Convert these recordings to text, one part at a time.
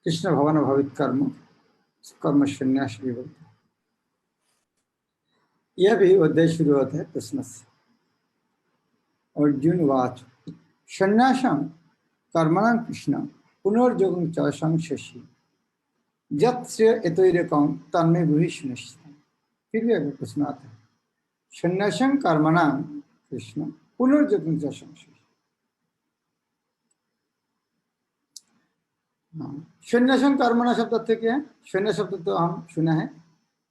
कृष्ण भवन भवित कर्म कर्म संन्यास भी बोलते हैं। यह भी अध्याय शुरू होता है प्रश्न से। अर्जुन वाच संन्यासं कर्मणां कृष्ण पुनर्योगं च संशयसि यत् श्रेय एतैरेकं तन्मे ब्रूहि सुनिश्चितम्। फिर भी अगर प्रश्न आता है संन्यासं कर्मणां कृष्ण पुनर्योगं च संशयसि। संन्यासं कर्मणा शब्द अर्थ क्या है? संन्यास शब्द तो हम सुना है,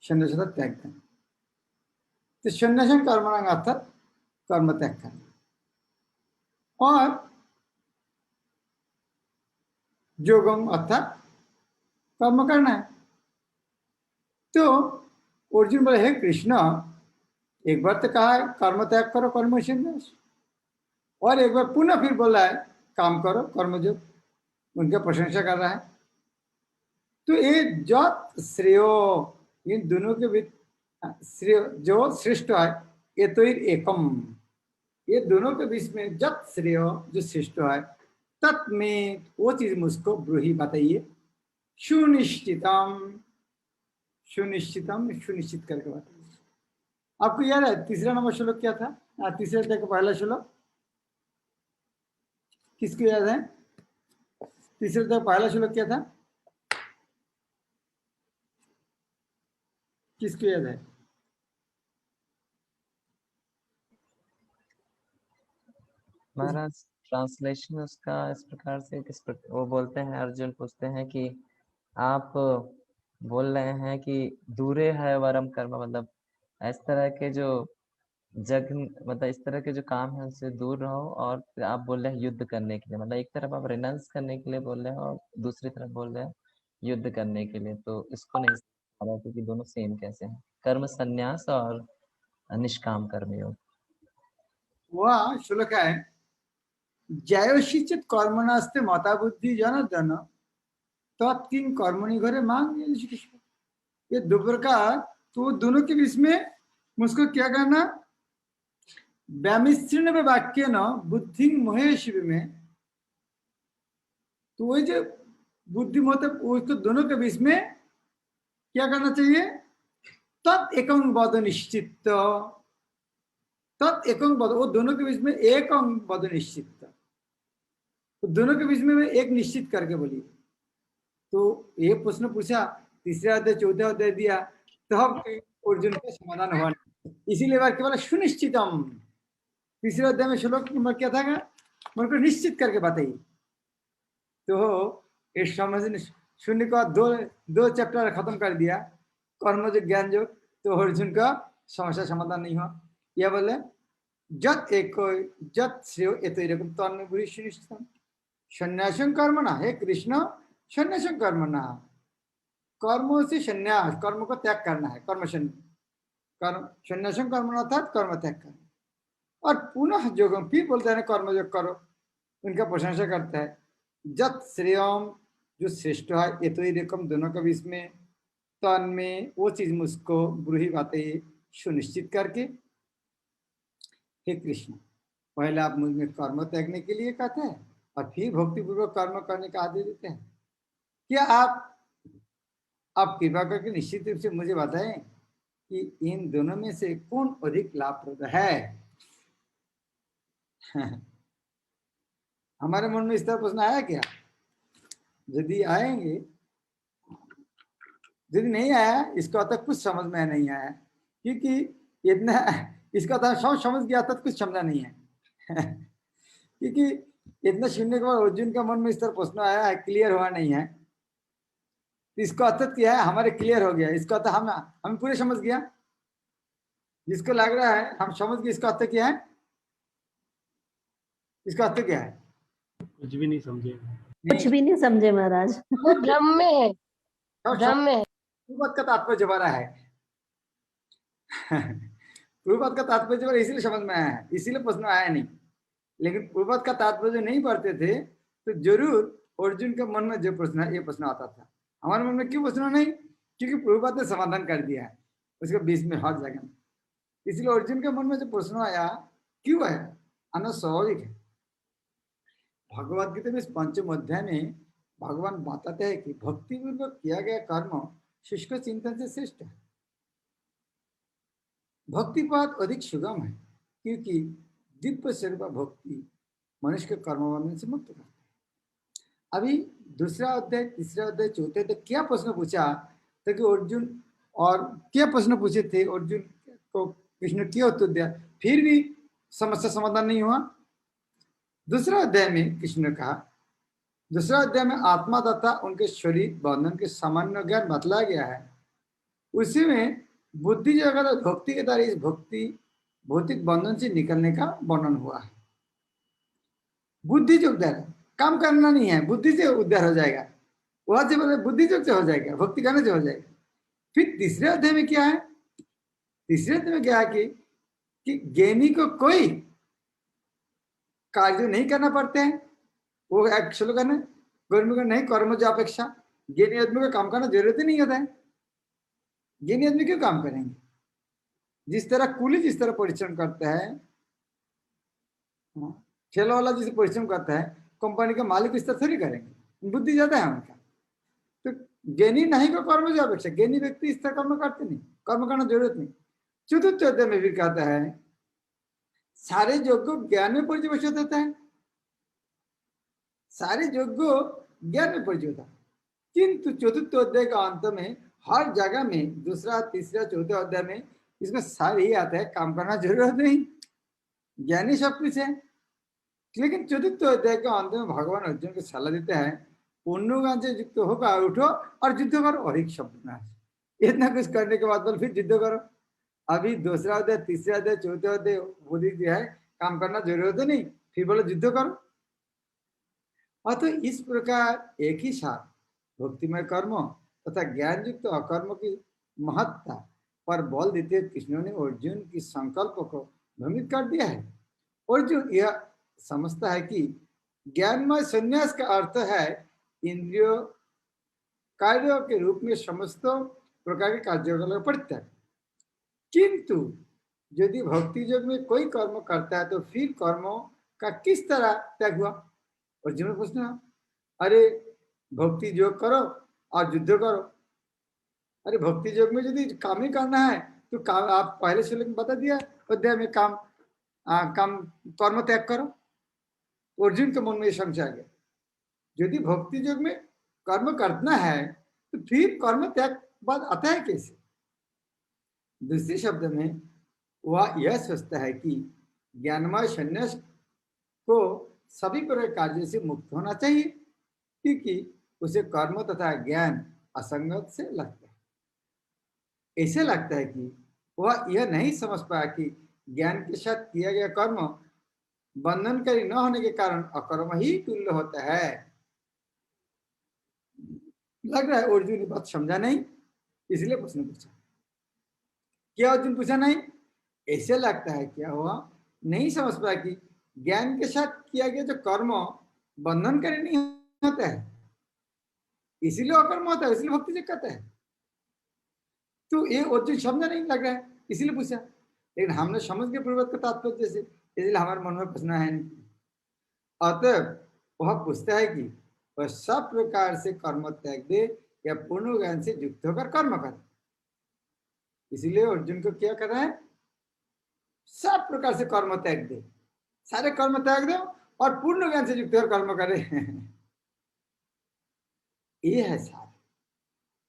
संन्यास शब्द त्याग करना। तो संन्यासं कर्मणां अर्थात कर्म त्याग करना और योगम अर्थात कर्म करना है। तो अर्जुन बोले हे कृष्ण, एक बार तो कहा है कर्म त्याग करो कर्म संन्यास, और एक बार पुनः फिर बोला है काम करो कर्मयोग, उनका प्रशंसा कर रहा है। तो ये जत श्रेयो, इन दोनों के बीच श्रेय जो श्रेष्ठ है, ये तो एकम, ये दोनों के बीच में जत श्रेय जो श्रेष्ठ है तत्में वो चीज मुझको ब्रूही बताइए सुनिश्चितम, सुनिश्चितम सुनिश्चित करके बताइए। आपको याद है तीसरा नंबर श्लोक क्या था? तीसरे अध्याय का पहला श्लोक किसको याद है? तीसरे अध्याय पहला श्लोक क्या था? किसको याद है? महाराज ट्रांसलेशन उसका इस प्रकार से वो बोलते हैं, अर्जुन पूछते हैं कि आप बोल रहे हैं कि दूरे है वरम कर्म, मतलब इस तरह के जो मतलब इस तरह के जो काम है उससे दूर रहो, और फिर आप बोल रहे हैं युद्ध करने के लिए, मतलब एक तरफ आप रिनाउंस करने के लिए बोल रहे हो और दूसरी तरफ बोल रहे हैं युद्ध करने के लिए। तो इसको नहीं समझ रहा क्योंकि दोनों सेम कैसे हैं, कर्म संन्यास और निष्काम कर्म योग। वह श्लोक है जयोशिचित कर्मणास्ते मता बुद्धि जन तत्किं कर्मणि घरे मांग। ये दो प्रकार, तो दोनों के बीच में मुझको क्या करना? व्यामिश्रण वाक्य न बुद्धि मोहे शिव में। तो वही जो बुद्धि मतलब उसको दोनों के बीच में क्या करना चाहिए? तत् एकं बद निश्चित, तत् एकं बद, वो दोनों के बीच में एकं बद निश्चित, तो दोनों के बीच में एक निश्चित करके बोलिए। तो ये प्रश्न पूछा, तीसरा अध्याय चौथा अध्याय दिया, तब अर्जुन का समाधान हुआ। इसीलिए बार केवल सुनिश्चितम, तीसरे अध्याय में श्लोक नंबर क्या था? मन को निश्चित करके बताइए। तो इस समझ शून्य का दो चैप्टर खत्म कर दिया, कर्म जो ज्ञान जो, तो अर्जुन का समस्या समाधान नहीं हुआ। यह बोले जत एक जत श्रेय एतैरेकं तन्मे ब्रूहि सुनिश्चितम्। संन्यासं कर्मणा, हे कृष्ण संन्यासं कर्मणा, कर्मों से संन्यास, कर्म को त्याग करना है, कर्म संन्यासं कर्मणा अर्थात कर्म त्याग करना, और पुनः योगम, फिर बोलते हैं कर्म योग करो, उनका प्रशंसा करता है। जत श्रेयम, जो श्रेष्ठ है, ये तो रकम दोनों के बीच में, तन में वो चीज मुझको ब्रूही बातें सुनिश्चित करके। हे कृष्ण, पहले आप मुझ में कर्म त्यागने के लिए कहते हैं और फिर भक्तिपूर्वक कर्म करने का आदेश देते हैं। क्या आप कृपा करके निश्चित रूप से मुझे बताएं कि इन दोनों में से कौन अधिक लाभप्रद है? हमारे मन में इस तरह प्रश्न आया क्या? यदि आएंगे, यदि नहीं आया इसका अर्थ कुछ समझ में नहीं आया, क्योंकि इतना इसका अर्थ सब समझ गया था, कुछ समझा नहीं है। क्योंकि इतना सुनने के बाद अर्जुन का मन में इस तरह प्रश्न आया है, क्लियर हुआ नहीं है, तो इसका अर्थ क्या है? हमारे क्लियर हो गया, इसका अर्थ हम पूरे समझ गया। जिसको लग रहा है हम समझ गए, इसका अर्थ क्या है? इसका अर्थ क्या है? कुछ भी नहीं समझे, कुछ भी नहीं समझे महाराज। भ्रम में है, भ्रम में है। पूर्वत का तात्पर्य जबारा है। पूर्वत का तात्पर्य इसीलिए समझ में आया है, इसीलिए प्रश्न आया नहीं। लेकिन पूर्वत का तात्पर्य नहीं पढ़ते थे तो जरूर अर्जुन के मन में जो प्रश्न है, ये प्रश्न आता था। हमारे मन में क्यों प्रश्न नहीं? क्योंकि पूर्वत ने समाधान कर दिया है उसके बीच में हर जगह। इसलिए अर्जुन के मन में जो प्रश्न आया क्यों है, आना स्वाभाविक है। भगवद गीता में इस पंचम अध्याय में भगवान बताते हैं कि भक्ति पूर्वक किया गया कर्म शुष्क चिंतन से श्रेष्ठ है। भक्ति पथ अधिक सुगम है क्योंकि दिव्य स्वरूप भक्ति मनुष्य के कर्म बंधन से मुक्त करता है। अभी दूसरा अध्याय, तीसरा अध्याय, चौथे अध्याय क्या प्रश्न पूछा था कि अर्जुन, और क्या प्रश्न पूछे थे अर्जुन को, कृष्ण क्या उत्तर दिया, फिर भी समस्या समाधान नहीं हुआ। दूसरा अध्याय में कृष्ण ने कहा, दूसरा अध्याय में आत्मा तथा उनके शरीर बंधन के सामान्य ज्ञान बतलाया गया है। उसी में बुद्धि जगत भक्ति के द्वारा इस भक्ति भौतिक बंधन से निकलने का वर्णन हुआ है। बुद्धि जो उद्धार है, काम करना नहीं है, बुद्धि से उद्धार हो जाएगा, वहां से बोले बुद्धि से हो जाएगा, भक्ति करने से हो जाएगा। फिर तीसरे अध्याय में क्या है, तीसरे अध्याय में क्या है कि ज्ञानी को कोई कार्य नहीं करना पड़ते हैं, वो एक स्लोगन है, कर्म का नहीं, कर्म जो अपेक्षा, ज्ञानी आदमी को काम करना जरूरत ही नहीं होता है। ज्ञानी आदमी क्यों काम करेंगे? जिस तरह कुली जिस तरह परिश्रम करता है, ठेला वाला जिसे परिश्रम करता है, कंपनी का मालिक इस तरह थोड़ी करेंगे, बुद्धि ज्यादा है उनका। तो ज्ञानी नहीं को कर्म जो अपेक्षा, ज्ञानी व्यक्ति इस तरह कर्म करते नहीं, कर्म करना जरूरत नहीं। चतुर्थ अध्याय में भी कहता है सारे यज्ञ ज्ञान में पर्यवेक्षित होता है, सारे यज्ञ ज्ञान में पर्यवेक्षित होता है। किंतु चतुर्थ अध्याय का अंत में हर जगह में, दूसरा तीसरा चौथे अध्याय में इसमें सारे ही आता है, काम करना जरूरत नहीं, ज्ञानी सब कुछ है। लेकिन चतुर्थ अध्याय के अंत में भगवान अर्जुन को सलाह देते हैं, पुण्यगान से युक्त होकर उठो और युद्ध करो, और एक शब्द ना, इतना कुछ करने के बाद फिर युद्ध करो। अभी दूसरा अध्याय, तीसरा अध्याय, चौथे अध्याय बुद्धि जो है काम करना जरूरत नहीं, फिर बोलो युद्ध करो। और तो इस प्रकार एक ही साथ भक्तिमय कर्म तथा ज्ञान युक्त अकर्म की महत्ता पर बल देते हुए कृष्ण ने अर्जुन की संकल्प को भ्रमित कर दिया है। अर्जुन यह समझता है कि ज्ञानमय संन्यास का अर्थ है इंद्रियों कार्यों के रूप में समस्त प्रकार के कार्यकलाप परित्याग। किंतु यदि भक्ति योग में कोई कर्म करता है तो फिर कर्मों का किस तरह त्याग हुआ? अर्जुन ने पूछना, अरे भक्ति योग करो और युद्ध करो, अरे भक्ति योग में यदि काम ही करना है तो काम, आप पहले से बता दिया अध्याय में, काम कर्म त्याग करो। अर्जुन के मन में संशय आ गया, यदि भक्ति योग में कर्म करना है तो फिर कर्म त्याग बाद आता है कैसे? दूसरे शब्द में वह यह सोचता है कि ज्ञानमय संन्यास को सभी प्रकार कार्य से मुक्त होना चाहिए क्योंकि उसे कर्म तथा ज्ञान असंगत से लगता है। ऐसे लगता है कि वह यह नहीं समझ पाया कि ज्ञान के साथ किया गया कर्म बंधनकारी न होने के कारण अकर्म ही तुल्य होता है। लग रहा है अर्जुन ने बात समझा नहीं, इसलिए प्रश्न पूछा। क्या अर्जुन पूछा नहीं? ऐसे लगता है क्या हुआ, नहीं समझ पाया कि ज्ञान के साथ किया गया जो कर्म बंधनकारी नहीं होता है, इसीलिए अकर्म होता है, इसलिए भक्ति से कहता है। तो ये अर्जुन समझा नहीं लग रहा है, इसीलिए पूछा। लेकिन हमने समझ के पूर्वक का तात्पर्य से, इसलिए हमारे मन में प्रश्न है नहीं। अतः वह पूछता है कि वह सब प्रकार से कर्म त्याग दे या पूर्ण ज्ञान से युक्त होकर कर्म करे। इसीलिए अर्जुन को क्या कर रहा है, सब प्रकार से कर्म त्याग दे, सारे कर्म त्याग दो और पूर्ण ज्ञान से युक्त होकर कर्म करे। ये है सार।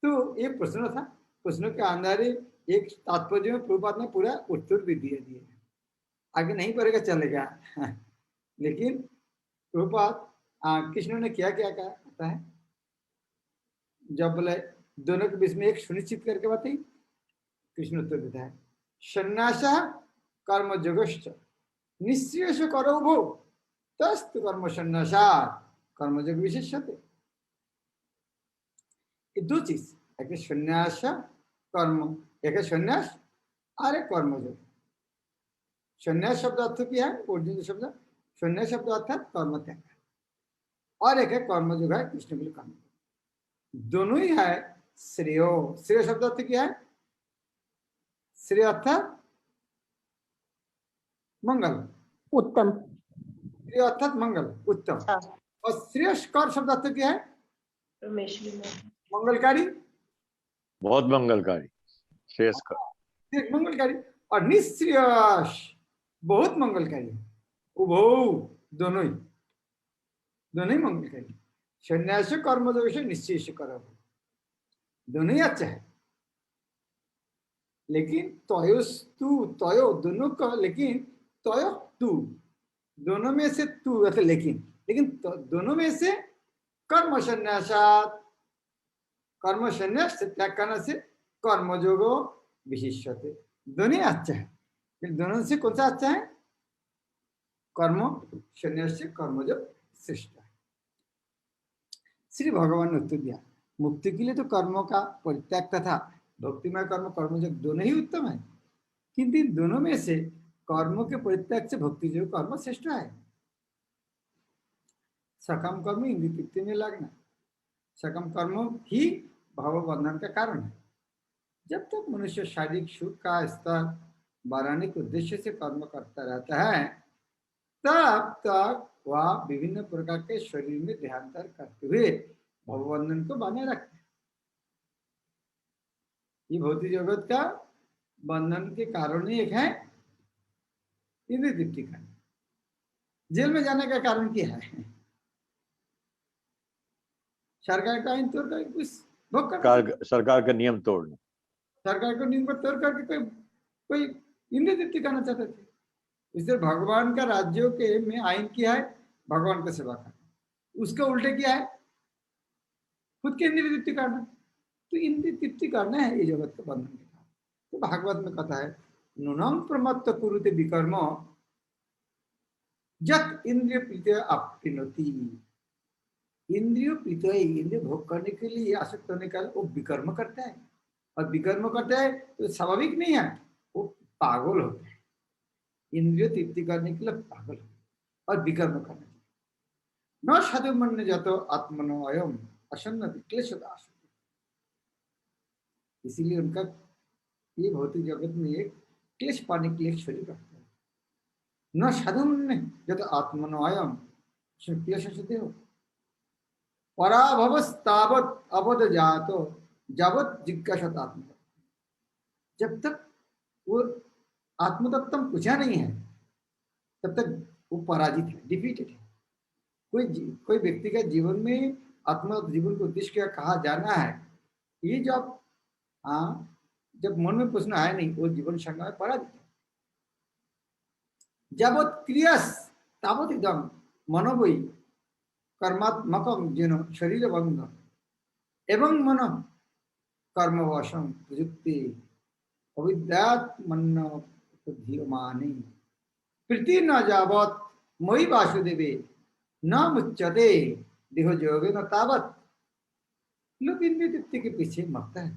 तो ये प्रश्न था, प्रश्नों के अंदर एक तात्पर्य में प्रभुपाद ने पूरा उत्तर भी दिए दिए। आगे नहीं पढ़ेगा चलेगा। लेकिन प्रभुपाद कृष्ण ने क्या क्या कहा पता है, जब बोले दोनों के बीच में एक सुनिश्चित करके बताई, कृष्ण उत्तर देता है, संन्यास कर्म जोगश्च निश्चय से करो भो तस्तु कर्म संन्यासात् कर्म जोग विशेष्यते। ये दो चीज, एक संन्यास कर्म, एक संन्यास और एक कर्म योग। संन्यास शब्द अर्थ क्या है, अर्जुन शब्द संन्यास शब्द अर्थात कर्म त्याग, और एक है कर्म योग है कृष्ण के लिए कर्म। दोनों ही है श्रेयो। श्रेय शब्द अर्थ क्या है, श्रेय अर्थात मंगल, उत्तम, श्रेय अर्थात मंगल, उत्तम। और श्रेयस्कर शब्द अर्थ क्या है, परमेश्वरी में मंगलकारी, बहुत मंगलकारी, श्रेयस्कर, एक मंगलकारी, और निश्रेयस बहुत मंगलकारी। उभौ दोनों ही मंगलकारी। संन्यास कर्म जो निश्चय करो, दोनों ही अच्छा है। लेकिन तयोस्तु, तयो दोनों का, लेकिन तयो तू, दोनों में से तू, लेकिन दोनों में से कर्म संन्यासात, कर्म संन्यास से त्याग करने से कर्मयोगो विशिष्यते, दोनों ही अच्छा है। लेकिन दोनों से कौन सा अच्छा है? कर्म संन्यास से कर्मयोग श्रेष्ठ है। श्री भगवान ने उत्तर दिया, मुक्ति के लिए तो कर्मों का परित्याग तथा भक्तिमय कर्म, कर्मयोग दोनों ही उत्तम है, किंतु इन दोनों में से कर्मों के परित्याग से भक्ति जो कर्म श्रेष्ठ है। सकम कर्म इंद्रिय तृप्ति में लगना, सकम कर्म ही भाव बंधन का कारण है। जब तक मनुष्य शारीरिक सुख का स्तर बढ़ाने के उद्देश्य से कर्म करता रहता है, तब तक वह विभिन्न प्रकार के शरीर में देहांतर करते हुए भवबंधन को बनाए रखते हैं। ये भौतिक जगत का बंधन के कारण ही एक है इंद्रिय तृप्ति का। जेल में जाने का कारण क्या है? सरकार का आइन तोड़ कर कुछ भोग करना, सरकार का नियम तोड़ना, सरकार को नियम को तोड़ करके कोई इंद्रिय तृप्ति करना चाहते थे। इसलिए भगवान का राज्यों के में आइन किया है भगवान का सेवा करना, उसका उल्टे किया है खुद के इंद्रिय तृप्ति करना। तो इंद्रिय तृप्ति करना है ये जगत का बंधन के कारण। तो भागवत में कहता है, नूनम प्रमत्त कुरुते विकर्म जत इंद्रिय प्रीत्या आपनोति। इंद्रिय प्रीत्या, इंद्रिय भोग करने के लिए आसक्त होने का वो विकर्म करता है, और विकर्म करता है तो स्वाभाविक नहीं है, वो पागल होता है। इंद्रिय तृप्ति करने के लिए पागल और विकर्म करना चाहिए। न साधु मन जातो आत्मनो अयम असन्न क्लेश दास। इसीलिए उनका ये भौतिक जगत में एक क्लेश पाने के लिए शरीर रखता है। न साधु मन जातो आत्मनो अयम क्लेश हो पराभवस्तावत अवध जातो जावत जिज्ञासत आत्म। जब तक वो आत्मतत्व पूछा नहीं है तब तक वो पराजित है, डिफीटेड है। कोई व्यक्ति का जीवन में आत्मा जीवन को उद्देश्य क्या कहा जाना है, ये जब मन में प्रश्न आया नहीं, वो जीवन संग्राम में पराजित है। जावत क्रियास तावत एकदम मनोबई कर्मात्मकम जेनो शरीर बंध एवं मन कर्मवशम प्रयुक्ति अविद्यात्मन्न धीयमाने प्रीति न जावत मयि वासुदेवे न मुच्यते देह जोगे न तावत। लोग इंद्रिय तृप्ति के पीछे मरता है,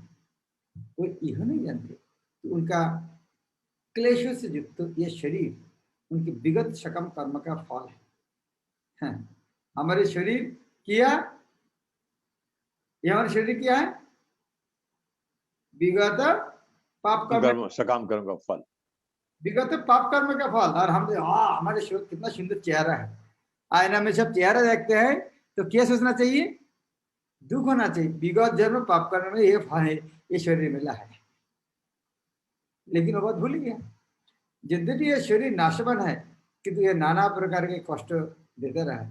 वो यह नहीं जानते तो उनका क्लेशों से युक्त ये शरीर उनके विगत शकम कर्म का फल है। हमारे शरीर किया, ये हमारे शरीर किया है विगत पाप कर्म, सकाम कर्म का फल, विगत पाप कर्म का फल। और हम हमारे शरीर कितना सुंदर चेहरा है, आईना में सब चेहरा देखते हैं तो क्या सोचना चाहिए? दुख होना चाहिए, विगत जन्म पाप कर्म में ये फल है, ये शरीर मिला है। लेकिन वो बात भूल गया, यद्यपि ये शरीर नाशवान है किंतु ये नाना प्रकार के कष्ट देते रहे।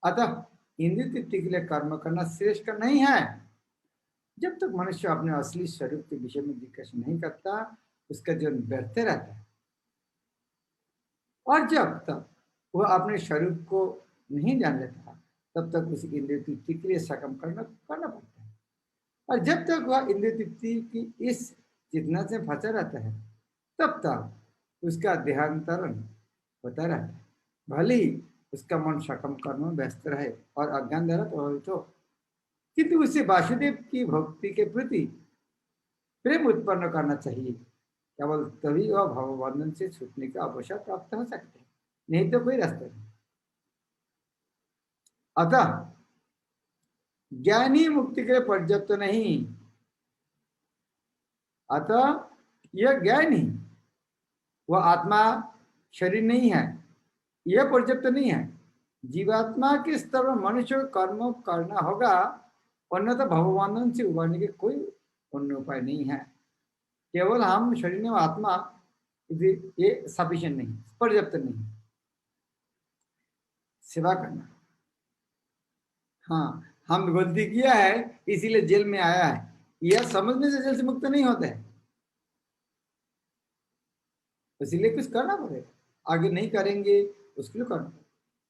अतः इंद्रिय तृप्ति के लिए कर्म करना श्रेष्ठ नहीं है। जब तक मनुष्य अपने असली स्वरूप के विषय में जिज्ञासा नहीं करता, उसका जीवन व्यर्थ रहता है। और जब तक वह अपने स्वरूप को नहीं जान लेता, तब तक उसे इंद्रिय तृप्ति के लिए सकम करना पड़ता है। और जब तक वह इंद्रिय तृप्ति की इस चेतना से फंसा रहता है, तब तक उसका देहांतरण होता रहता है। भले ही उसका मन सकम कर्म में व्यस्त रहे और अज्ञान द्वारा प्रभावित हो, किंतु उसे वासुदेव की भक्ति के प्रति प्रेम उत्पन्न करना चाहिए। केवल तभी वह भवबंधन से छूटने का अवसर प्राप्त हो सकता है, नहीं तो कोई रास्ता नहीं। अतः ज्ञानी मुक्ति के लिए पर्याप्त नहीं। अतः यह ज्ञानी, वह आत्मा शरीर नहीं है, यह पर्याप्त नहीं है। जीवात्मा के स्तर पर मनुष्य को कर्म करना होगा अन्यथा भवबंधन से उबरने के कोई अन्य उपाय नहीं है। केवल हम शरीर में आत्मा ये सफिशिएंट नहीं, पर्याप्त नहीं। सेवा करना, हाँ हम गलती किया है इसीलिए जेल में आया है, यह समझने से जेल से मुक्त नहीं होता है, इसीलिए कुछ करना पड़ेगा। आगे नहीं करेंगे उसके लिए करना पड़ेगा।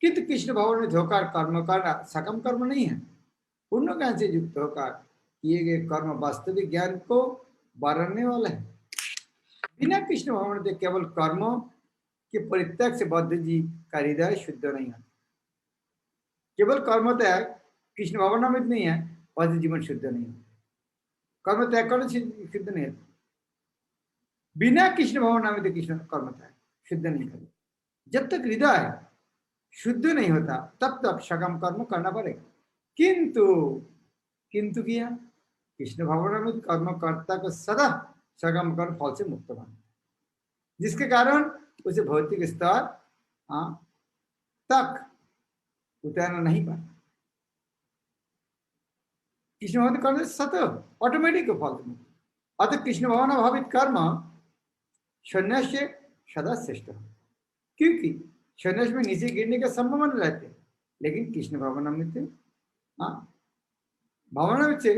किंतु कृष्ण भगवान में धोकर कर्म करना सकम कर्म नहीं है। पूर्ण ज्ञान से युक्त होकर किए गए कर्म वास्तविक ज्ञान को बढ़ाने वाला है। बिना कृष्ण भगवान के केवल कर्मों के परित्याग से बद्ध जी का हृदय शुद्ध नहीं है। केवल कर्म त्याग कृष्ण भावनामृत नहीं है, बद्ध जीवन शुद्ध नहीं है। कर्म त्याग करने से शुद्ध नहीं है। बिना कृष्ण भावनामृत कृष्ण कर्म त्याग शुद्ध नहीं करे। जब तक हृदय शुद्ध नहीं होता तब तक सकम कर्म करना पड़ेगा। किंतु किया कृष्ण भावनामृत कर्म कर्ता को सदा सकम कर्म फल से मुक्त बना, जिसके कारण उसे भौतिक स्तर तक उतरना नहीं पाता। कृष्ण भावना कर्म सतत ऑटोमेटिक फल से मुक्त। अतः कृष्ण भावना भावित कर्म संन्यास से सदा श्रेष्ठ है, क्योंकि संन्यास में नीचे गिरने का संभावना रहते हैं, लेकिन कृष्ण भावनामृत भावनामृत से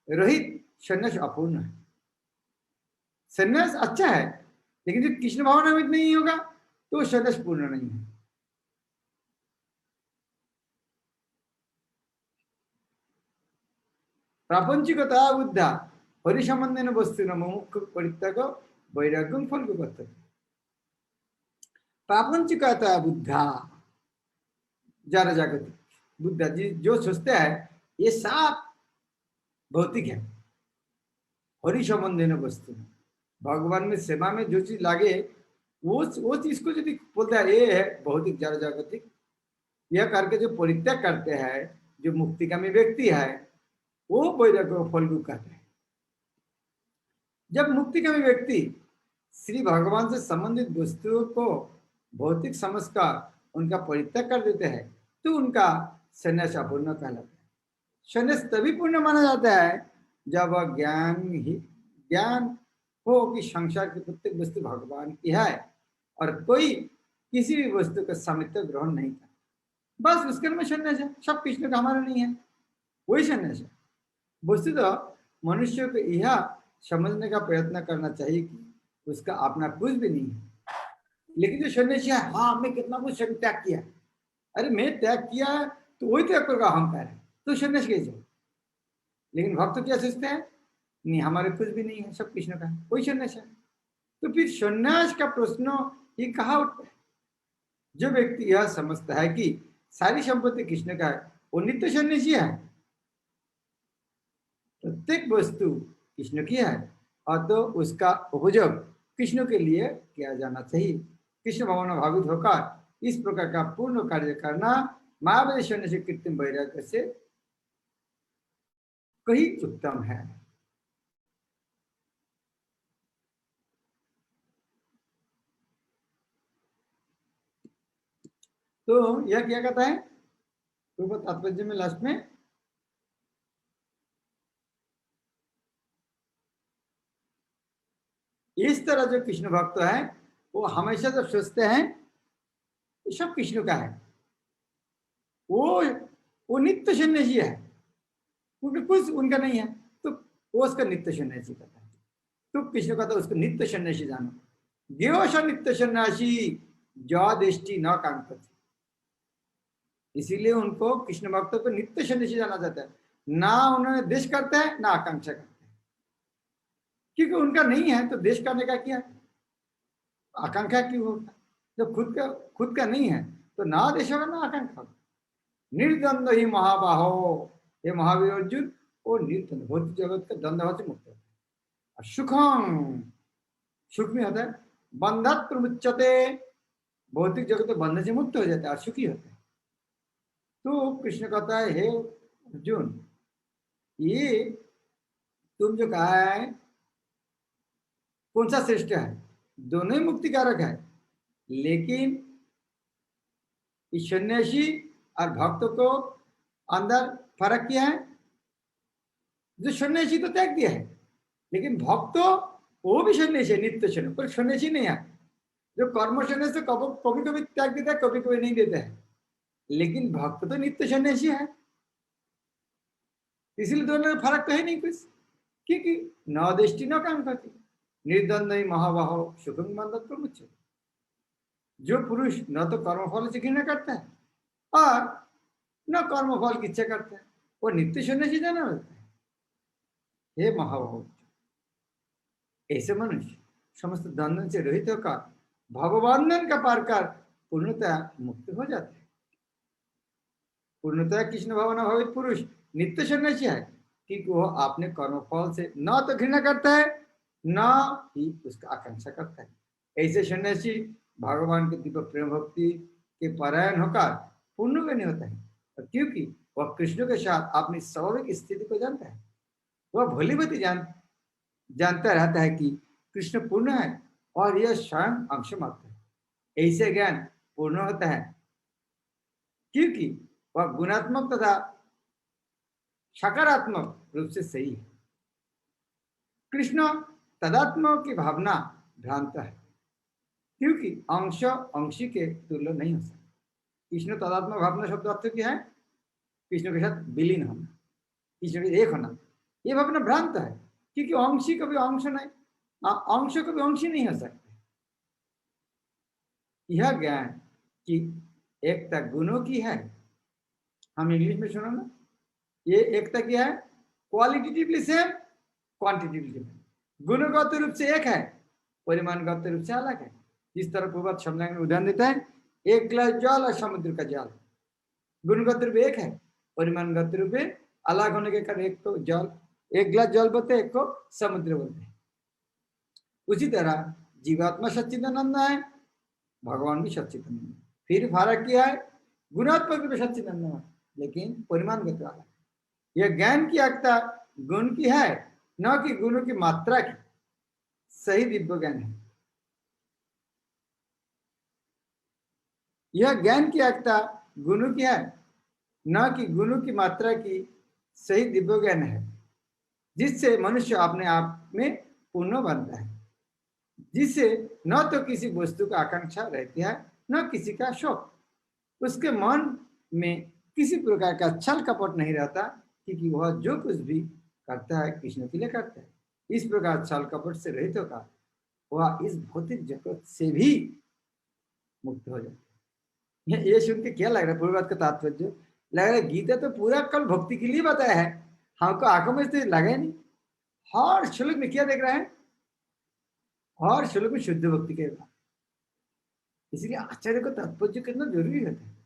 रहित संन्यास अपूर्ण है। संन्यास अच्छा है, लेकिन जब कृष्ण भावनामृत नहीं होगा तो संन्यास पूर्ण नहीं है। प्रापंचिकता बुद्धा हरिसंबंधेन वस्तुन मुमुक्ष परित्याग वैराग्यम फल को करते। प्रापंचिकता बुद्धा जरा जागतिक बुद्धा जी जो सोचते हैं ये सब भौतिक है। हरिसंबंधेन वस्तु भगवान में सेवा में जो चीज लागे वो चीज को यदि बोलते हैं ये है भौतिक जड़ जागतिक, यह करके जो परित्याग करते हैं, जो मुक्तिकामी व्यक्ति है वो वैराग्य फल को कहते हैं। जब मुक्तिकामी व्यक्ति श्री भगवान से संबंधित वस्तुओं को भौतिक समझकर उनका परित्याग कर देते हैं तो उनका संन्यास अपूर्ण कहलाता है। संन्यास तभी पूर्ण माना जाता है जब ज्ञान हो कि संसार की प्रत्येक वस्तु भगवान की है और कोई किसी भी वस्तु का स्वामित्व ग्रहण नहीं करता, बस उसके में संन्यास है। सब कृष्ण का हमारा नहीं है, वही संन्यास है। वस्तु तो मनुष्य को यह समझने का प्रयत्न करना चाहिए कि उसका अपना कुछ भी नहीं है। लेकिन जो सन्यासी है, हाँ मैं कितना कुछ त्याग किया, अरे मैं त्याग किया तो वही त्याग करगा अहंकार है, तो सन्यास कैसे हो। लेकिन भक्त क्या सोचते हैं, नहीं हमारे कुछ भी नहीं है, सब कृष्ण का है, वही सन्यास है। तो फिर सन्यास का प्रश्न ये कहाँ उठता है। जो व्यक्ति यह समझता है कि सारी संपत्ति कृष्ण का है वो नित्य सन्यासी है। प्रत्येक वस्तु कृष्ण की है और तो उसका उपयोग कृष्ण के लिए किया जाना चाहिए। कृष्ण भावना भावित होकर इस प्रकार का पूर्ण कार्य करना महावीर सन्यासी कृत्रिम वैराग्य से कहीं उत्तम है। तो यह क्या कहता है रूप तात्पर्य में लास्ट में, इस तरह जो कृष्ण भक्त है वो हमेशा जब सोचते हैं ये सब कृष्ण का है, वो नित्य सन्यासी है, क्योंकि कुछ उनका नहीं है तो वो उसका नित्य सन्यासी कहता है। तो कृष्ण कहता है उसको नित्य सन्यासी जानो। देवश नित्य सन्यासी दृष्टि न कांक्षति, इसीलिए उनको कृष्ण भक्तों को नित्य सन्यासी जाना जाता है। ना उन्होंने देश करते हैं ना आकांक्षा करते हैं, क्योंकि उनका नहीं है तो देश करने का क्या आकांक्षा क्यों होगा। जब खुद का नहीं है तो ना देश होगा ना आकांक्षा होगा। निर्द्वंद ही महाबाहो, ये महावीर अर्जुन वो निर्द्वंद भौतिक जगत का द्वंद्व से मुक्त होता है। सुखम सुख में होता है, बंधत प्रमुच्यते भौतिक जगत बंधन से मुक्त हो जाता है, सुखी होता है। तो कृष्ण कहता है हे अर्जुन ये तुम जो कहा है कौन सा श्रेष्ठ है, दोनों ही मुक्तिकारक है, लेकिन इस सन्यासी और भक्त को अंदर फर्क क्या है, जो सन्यासी तो त्याग दिया है, लेकिन भक्त तो वो भी सन्यासी है, नित्य सन्यासी, पर सन्यासी नहीं है। जो कर्म सन्यास तो कभी कभी त्याग देता है, कभी कभी नहीं देता है, लेकिन भक्त तो नित्य सन्यासी है। इसलिए दोनों में फर्क तो है नहीं कुछ, क्योंकि न दृष्टि न काम करती, निर्द्वंद महाबाहो सुखम बंधत प्रमुच। जो पुरुष न तो कर्मफल से घृणा करता है और न कर्मफल की इच्छा करता है, वो नित्य सन्यासी जाना होता है। हे महाबाहो, ऐसे मनुष्य समस्त द्वंद्व से रहित होकर भगवान का पार कर पूर्णतया मुक्त हो जाता है। पूर्णतया कृष्ण भावना भावित पुरुष नित्य सन्यासी है, क्योंकि वो अपने कर्मफल से न तो घृणा करता है न ही उसका आकांक्षा करता है। ऐसे सन्यासी भगवान के दिव्य प्रेम भक्ति के परायण होकर पूर्णज्ञानी होता है, और क्योंकि वह कृष्ण के साथ अपनी स्वाभाविक स्थिति को जानता है, वह भली भांति जानता रहता है कि कृष्ण पूर्ण है और यह स्वयं अंश मात्र है। ऐसे ज्ञान पूर्ण होता है क्योंकि वह गुणात्मक तथा सकारात्मक रूप से सही है। कृष्ण तदात्मा की भावना भ्रांत है, क्योंकि अंश अंशी के तुल्य नहीं हो सकता। कृष्ण तदात्मा भावना शब्द अर्थ क्या है? कृष्ण के साथ विलीन होना, कृष्ण के एक होना, ये भावना भ्रांत है, क्योंकि अंशी कभी अंश नहीं, अंश कभी अंशी नहीं हो सकते। यह ज्ञान की एकता गुणों की है। हम इंग्लिश में सुनो ना, ये एकता क्या है? Qualitatively same, quantitatively same. गुणगत रूप से एक है, परिमाणगत रूप से अलग है। जिस तरह पूर्व शब्द उदाहरण देता है, एक गिलास जल और समुद्र का जल, गुणगत रूप एक है, परिमाणगत रूप अलग होने के कारण एक तो जल, एक गिलास जल बोलते हैं, एक को समुद्र बोलते हैं। उसी तरह जीवात्मा सच्चिदानंद है, भगवान भी सच्चिदानंद। फिर फर्क क्या है? गुणात्मक रूप सच्चिदानंद है, लेकिन परिमाणगत अलग। यह ज्ञान की एकता गुण की है, न कि गुणों की मात्रा की। सही दिव्य ज्ञान है। यह ज्ञान की एकता गुणों की है, न कि गुणों की मात्रा की। सही दिव्य ज्ञान है, जिससे मनुष्य अपने आप में पूर्ण बनता है, जिससे न तो किसी वस्तु का आकांक्षा रहती है न किसी का शौक। उसके मन में किसी प्रकार का छल कपट नहीं रहता, क्योंकि वह जो कुछ भी करता है कृष्ण के लिए करता है। इस प्रकार छल कपट से रहित होकर वह इस भौतिक जगत से भी मुक्त हो जाता है। ये सुन के क्या लग रहा है? पूरी बात का तात्पर्य लग रहा है गीता तो पूरा कल भक्ति के लिए बताया है, हमको आंखों में तो लगा ही नहीं। हर श्लोक में क्या देख रहा है? हर श्लोक में शुद्ध भक्ति के बाद। इसलिए आचार्य को तात्पर्य कितना जरूरी होता है।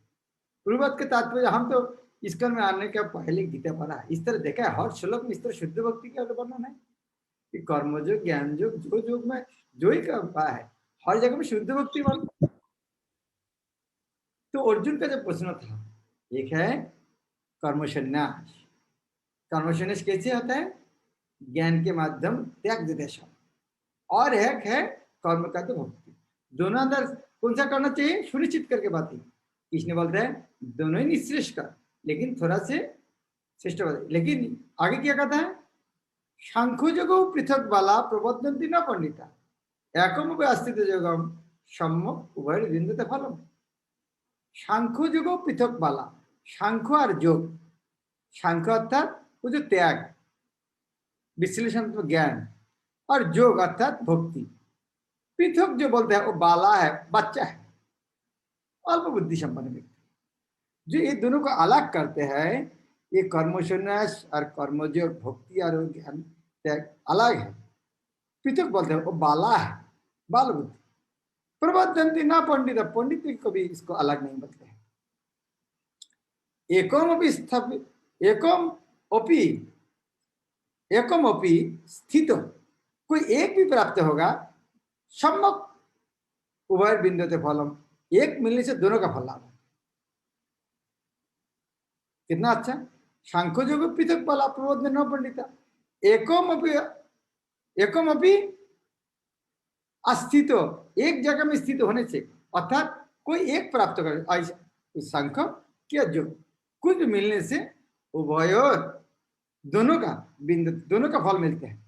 पूरी बात का तात्पर्य हम तो इसकल में आने के पहले गीता पढ़ा, इस तरह देखा है। हर श्लोक में इस तरह शुद्ध भक्ति का वर्णन है कि कर्मयोग, ज्ञान योग, जो योग में जो ही का है, हर जगह में शुद्ध भक्ति वर्णन। तो अर्जुन का जो प्रश्न था, एक है कर्म संन्यास। कर्म संन्यास कैसे होता है? ज्ञान के माध्यम त्याग देते सब, और एक है कर्म का तो भक्ति। दोनों अंदर कौन सा करना चाहिए सुनिश्चित करके बात है। कृष्ण बोलते हैं दोनों ही निश्रेष्ठ कर, लेकिन थोड़ा से श्रेष्ठ बात। लेकिन आगे क्या कहता है? सांख्य जोगो पृथक बाला प्रबोधन्ति न पंडिता एकम अस्तित्व जोगम सम्यक उभय विन्दते फलम। सांख्य जोगो पृथक बाला, सांख्य और योग, सांख्य अर्थात वो जो त्याग विश्लेषणात्मक ज्ञान, और योग अर्थात भक्ति। पृथक जो बोलते हैं वो बाला है, बच्चा है, अल्प बुद्धि संपन्न व्यक्ति। जो ये दोनों को अलग करते हैं, ये कर्म संन्यास और कर्मयोग, भक्ति और ज्ञान त्याग अलग है। पृथक बोलते हैं वो बाला है, बाल बुद्धि। प्रबोधन्ति न पंडित, पंडित कभी इसको अलग नहीं बोलते हैं। एकम अपि स्थित, कोई एक भी प्राप्त होगा, सम्यक उभय विन्दते फलम, एक मिलने से दोनों का फल लाभ। कितना अच्छा! सांख्य योग पृथक बाला प्रबोधन न पंडिता एकम अपि अस्थित, एक जगह में स्थित होने से, अर्थात कोई एक प्राप्त कर। सांख्य क्या योग कुछ मिलने से उभयोर दोनों का बिंदु, दोनों का फल मिलते हैं।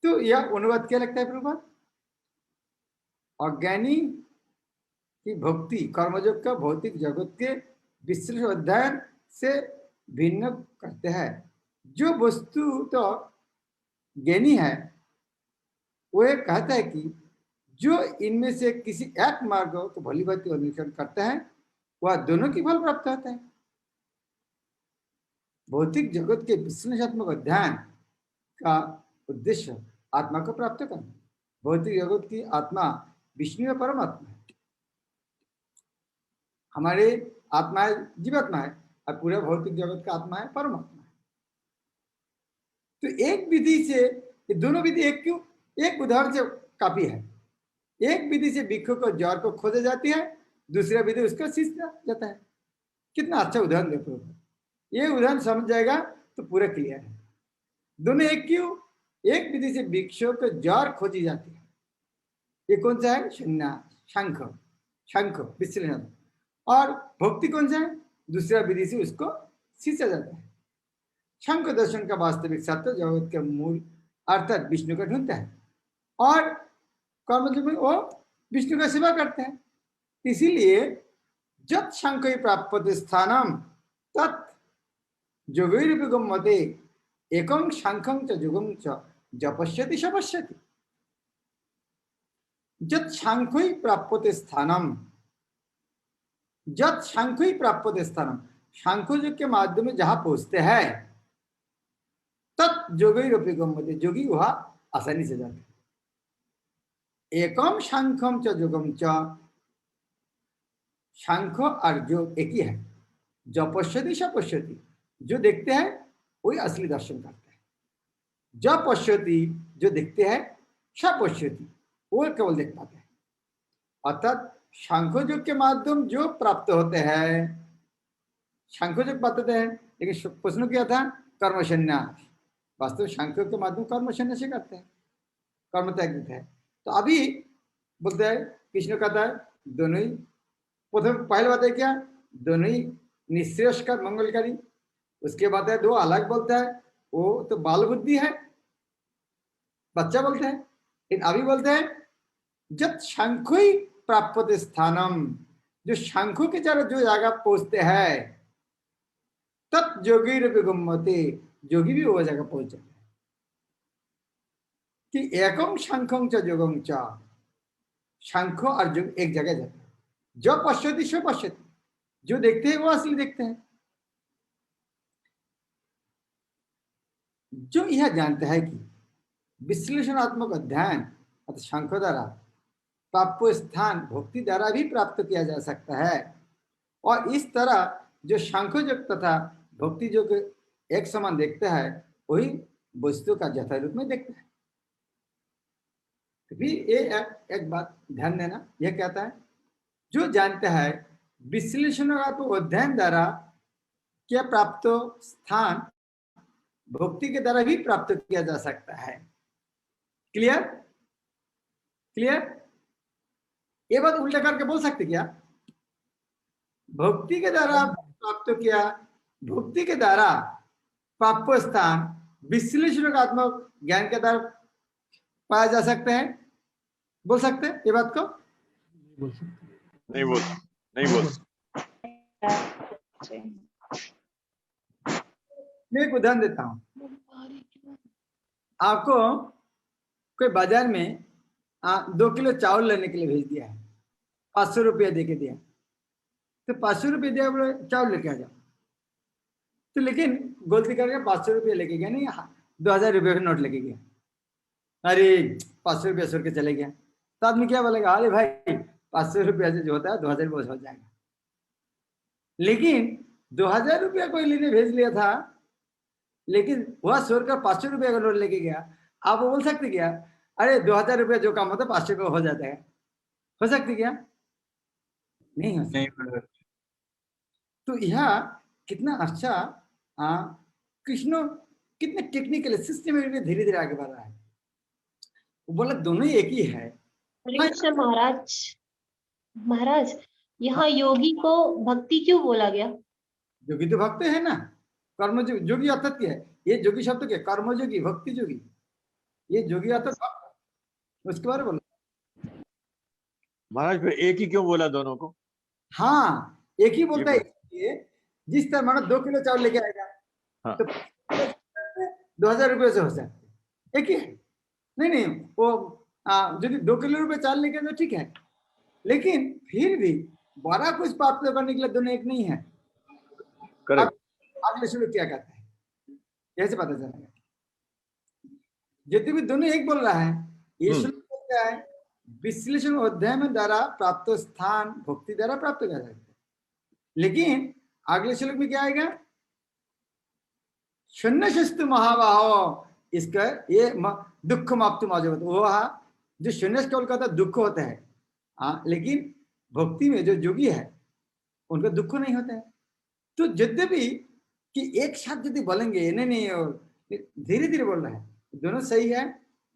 तो यह अनुवाद क्या लगता है प्रभुपाद? अज्ञानी की भक्ति कर्मयोग का भौतिक जगत के विश्लेषण अध्ययन से भिन्न करते हैं। जो वस्तु तो ज्ञानी है वो ये कहता है कि जो इनमें से किसी एक मार्ग को भली भांति अनुसरण करता है वह दोनों की फल प्राप्त होता है। भौतिक जगत के विश्लेषणात्मक अध्ययन का उद्देश्य आत्मा को प्राप्त करना। भौतिक जगत की आत्मा विष्णु या परमात्मा है, हमारे आत्मा है जीवात्मा है, और पूरा भौतिक जगत का आत्मा है परमात्मा है। तो एक विधि से, ये दोनों विधि एक क्यों? एक उदाहरण से काफी है। एक विधि से वृक्ष को जड़ को खोजा जाती है, दूसरा विधि उसका सींच जाता है। कितना अच्छा उदाहरण देखो, ये उदाहरण समझ जाएगा तो पूरा क्लियर है। दोनों एक क्यों? एक विधि से वृक्षों को जड़ खोजी जाती है, ये कौन सा है? शंख, शंख विश्लेषण। और भक्ति कौन सा है? दूसरा विधि से उसको सींचा जाता है। शंख दर्शन का वास्तविक सत्य जगत के मूल अर्थात विष्णु का ढूंढता है, और कर्म में वो विष्णु का सेवा करते हैं। इसीलिए जब शंख प्राप्त स्थानम तत् जोगैरुपगम मते एकं शंखं च जुगं च जपश्यति शपश्यति। जब शंख प्राप्त स्थानम, जब शंख प्राप्त स्थानम, शंख के माध्यम में जहां पहुंचते हैं, तत् जोगैरुपगम मते, जोगी वहां आसानी से जाते हैं। एकम शंखम च जुगम च, शंख और जो एक ही है। जपश्यति शपश्यति, जो देखते हैं वही असली दर्शन करते हैं। जपश्यति, जो देखते हैं, शपश्यति, वो केवल देख पाते हैं। अर्थात शंखयोग के माध्यम जो प्राप्त होते हैं, शंखयोग प्राप्त होते हैं, लेकिन प्रश्न क्या था? कर्म संन्यास। वास्तव शंखयोग के माध्यम कर्म संन्यास करते हैं, कर्म त्याग देते हैं। तो अभी बोलते हैं, कृष्ण कहता है दोनों ही, प्रथम पहले बात है क्या? दोनों ही निश्रेयस्कर मंगलकारी। उसके बाद है दो अलग बोलता है, वो तो बाल बुद्धि है, बच्चा बोलते हैं। लेकिन अभी बोलते हैं जब शंख प्राप्त स्थानम, जो शंखों के जरा जो जगह पहुंचते हैं, तत् जोगी रूपगम्यते, जोगी भी वो जगह पहुंच जाते हैं। कि एकम शंखं च जोगं च, शंख और जोग एक जगह जाते हैं। जो पश्यति सो पश्यति, जो देखते हैं वो असली देखते हैं। जो यह जानता है कि विश्लेषणात्मक अध्ययन अर्थात शंख द्वारा प्राप्त स्थान भक्ति द्वारा भी प्राप्त किया जा सकता है, और इस तरह जो शंख योग तथा भक्ति योग एक समान देखता है, वही वस्तु का यथा रूप में देखता है। भी ये एक बात ध्यान देना, यह कहता है जो जानता है विश्लेषणात्मक अध्ययन द्वारा क्या प्राप्त स्थान भक्ति के द्वारा भी प्राप्त किया जा सकता है। क्लियर? क्लियर? ये बात उल्टा करके बोल सकते क्या? भक्ति के द्वारा प्राप्त किया, भक्ति के द्वारा प्राप्त स्थान विश्लेषणात्मक ज्ञान के द्वारा पाया जा सकते हैं। बोल सकते हैं ये बात को? नहीं बोल मैं एक उदाहरण देता हूं आपको। कोई बाजार में 2 किलो चावल लेने के लिए भेज दिया है, 500 रुपया दे के दिया, तो 500 रुपये दिया, बोले चावल लेके आ जाओ। तो लेकिन गलती करके 500 रुपया लेके गया नहीं, 2000 रुपये का नोट लेके गया। अरे 500 रुपया छोड़ के चले गया। तो आदमी क्या बोलेगा? अरे भाई 500 रुपया से जो होता है 2000 रुपये हो जाएगा। लेकिन 2000 रुपया कोई लेने भेज लिया था, लेकिन वह छोड़कर 500 रुपया का नोट लेके गया। आप वो बोल सकते क्या? अरे 2000 रुपया जो काम होता है 500 रुपया हो जाता है। हो सकती क्या? नहीं हो सकती। तो यह कितना अच्छा कृष्ण कितने टेक्निकल सिस्टमेटिक धीरे धीरे आगे बढ़ रहा है। वो बोला दोनों ही एक ही है। कृष्ण महाराज, महाराज यहाँ योगी को भक्ति क्यों बोला गया? योगी तो भक्त है ना, कर्मयोगी, जोगी अर्थात क्या है, ये जोगी शब्द क्या, कर्मयोगी, भक्ति जोगी, ये जोगी अर्थात भक्त, उसके बारे में बोला। महाराज फिर एक ही क्यों बोला दोनों को? हाँ, एक ही बोलता है ये इसलिए, जिस तरह मानो 2 किलो चावल लेके आएगा, हाँ। तो 2000 रुपये से हो सकते हैं, एक ही है। नहीं वो यदि 2 किलो रुपये चावल लेके तो ठीक है, लेकिन फिर भी बड़ा कुछ प्राप्त करने के लिए दोनों एक नहीं है। करेक्ट। अगले श्लोक क्या कहता है, कैसे पता चलेगा? यदि भी दोनों एक बोल रहा है, ये श्लोक क्या है, विश्लेषण अध्याय में द्वारा प्राप्त स्थान भक्ति द्वारा प्राप्त कर सकते हैं, लेकिन अगले श्लोक में क्या आएगा, शून्यस्तु महाबाहो, इसका ये दुख माप्तु माजवत, वो जो शून्य केवल कहता दुख होता है, लेकिन भक्ति में जो योगी है उनका दुख नहीं होता है। तो यद्यपि कि एक साथ यदि बोलेंगे, नहीं धीरे धीरे बोल रहा है, दोनों सही है,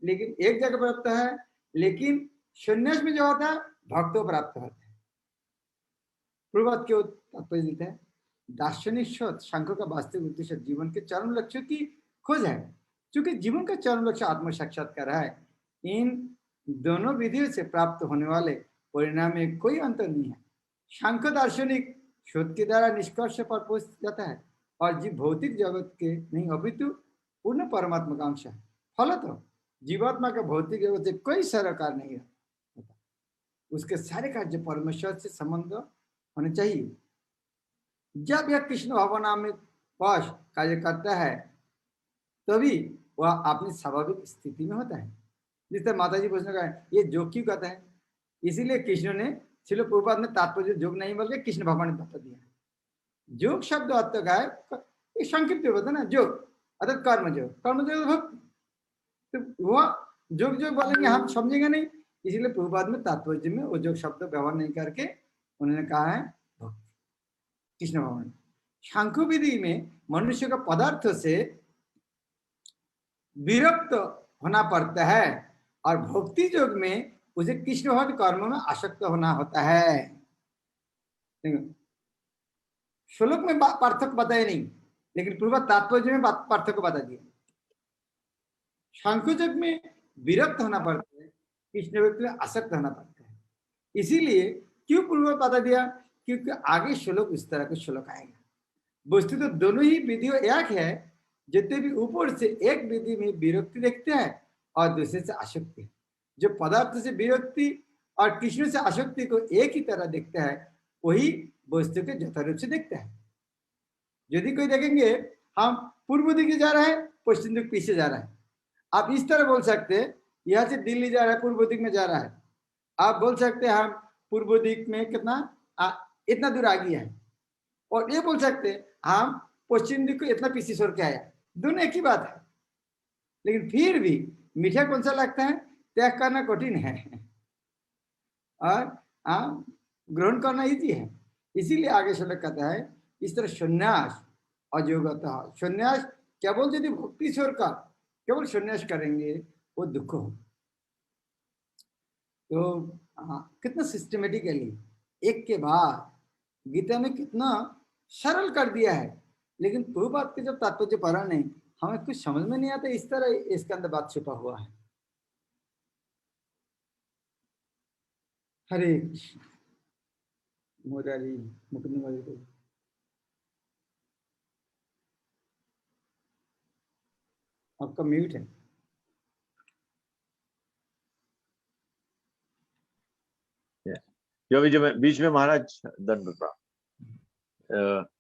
लेकिन एक जगह प्राप्त है, लेकिन शून्य में जो होता है भक्तों प्राप्त होता है। पूर्ववत क्यों तात्पर्य देता है, दार्शनिक शोध सांख्य का वास्तविक उद्देश्य जीवन के चरम लक्ष्य की खोज है। क्योंकि जीवन का चरम लक्ष्य आत्म साक्षात्कार है, इन दोनों विधियों से प्राप्त होने वाले परिणाम में कोई अंतर नहीं है। सांख्य दार्शनिक शोध के द्वारा निष्कर्ष पर पहुंच जाता है, और जीव भौतिक जगत के नहीं अपितु पूर्ण परमात्माकांक्षा है। फलतः जीवात्मा का भौतिक जगत से कोई सरोकार नहीं होता, उसके सारे कार्य परमेश्वर से संबंध होने चाहिए। जब यह कृष्ण भावना में पास कार्य करता है, तभी वह अपनी स्वाभाविक स्थिति में होता है। जिस तरह माता जी पूछने का ये जोग क्यों कहता है, इसीलिए कृष्ण ने श्रील प्रभुपाद में तात्पर्य जोग नहीं बोल के कृष्ण भगवान ने बता दिया। जोग शब्द अर्थ का है संक्षिप्त होता है ना, जोग अर्थात कर्मयोग, कर्मयोग भक्ति, तो वह जोग जो बोलेंगे हम समझेंगे नहीं, इसीलिए प्रभुपाद में तात्पर्य में वो जोग शब्द व्यवहार नहीं करके उन्होंने कहा है भक्ति कृष्ण भगवान। सांख्य विधि में मनुष्य का पदार्थ से विरक्त होना पड़ता है, और भक्ति योग में उसे कृष्ण भक्त कर्म में आसक्त होना होता है। श्लोक में पार्थक्य बताया नहीं, लेकिन पूर्व तात्पर्य में पार्थक्य बता दिया। सांख्य योग में विरक्त होना पड़ता है, कृष्ण भक्त में आसक्त होना पड़ता है। इसीलिए क्यों पूर्व बता दिया, क्योंकि आगे श्लोक इस तरह के श्लोक आएगा। वस्तु तो दोनों ही विधियों एक है, जितने भी ऊपर से एक विधि में विरक्ति देखते हैं और दूसरे से आसक्ति, जो पदार्थ से विरक्ति और कृष्ण से आसक्ति को एक ही तरह देखता है, वही वस्तु के यथारूप से देखता है। यदि कोई देखेंगे हम पूर्व दिखे जा रहा है, पश्चिम दिख पीछे जा रहा है, आप इस तरह बोल सकते हैं यहाँ से दिल्ली जा रहा है, पूर्व दिक में जा रहा है, आप बोल सकते हैं हम पूर्व दिक में कितना इतना दूर आ गया है, और ये बोल सकते हैं हम पश्चिम दिक को इतना पीछे छोड़ के आया। दोनों एक ही बात है, लेकिन फिर भी मीठा कौन सा लगता है, त्याग करना कठिन है और ग्रहण करना इजी है। इसीलिए आगे श्लोक कहता है इस तरह संन्यास अयोगतः, संन्यास केवल यदि भक्ति छोड़ कर केवल संन्यास करेंगे वो दुख हो। तो कितना सिस्टमेटिकली एक के बाद गीता में कितना सरल कर दिया है, लेकिन पूरी बात के जब तात्पर्य पढ़ा नहीं, हमें कुछ समझ में नहीं आता, इस तरह इसके अंदर बात छुपा हुआ है। हरे कृष्ण मुरारी मुकुंद मुरारी। आपका म्यूट है। जो बीच में महाराज दंड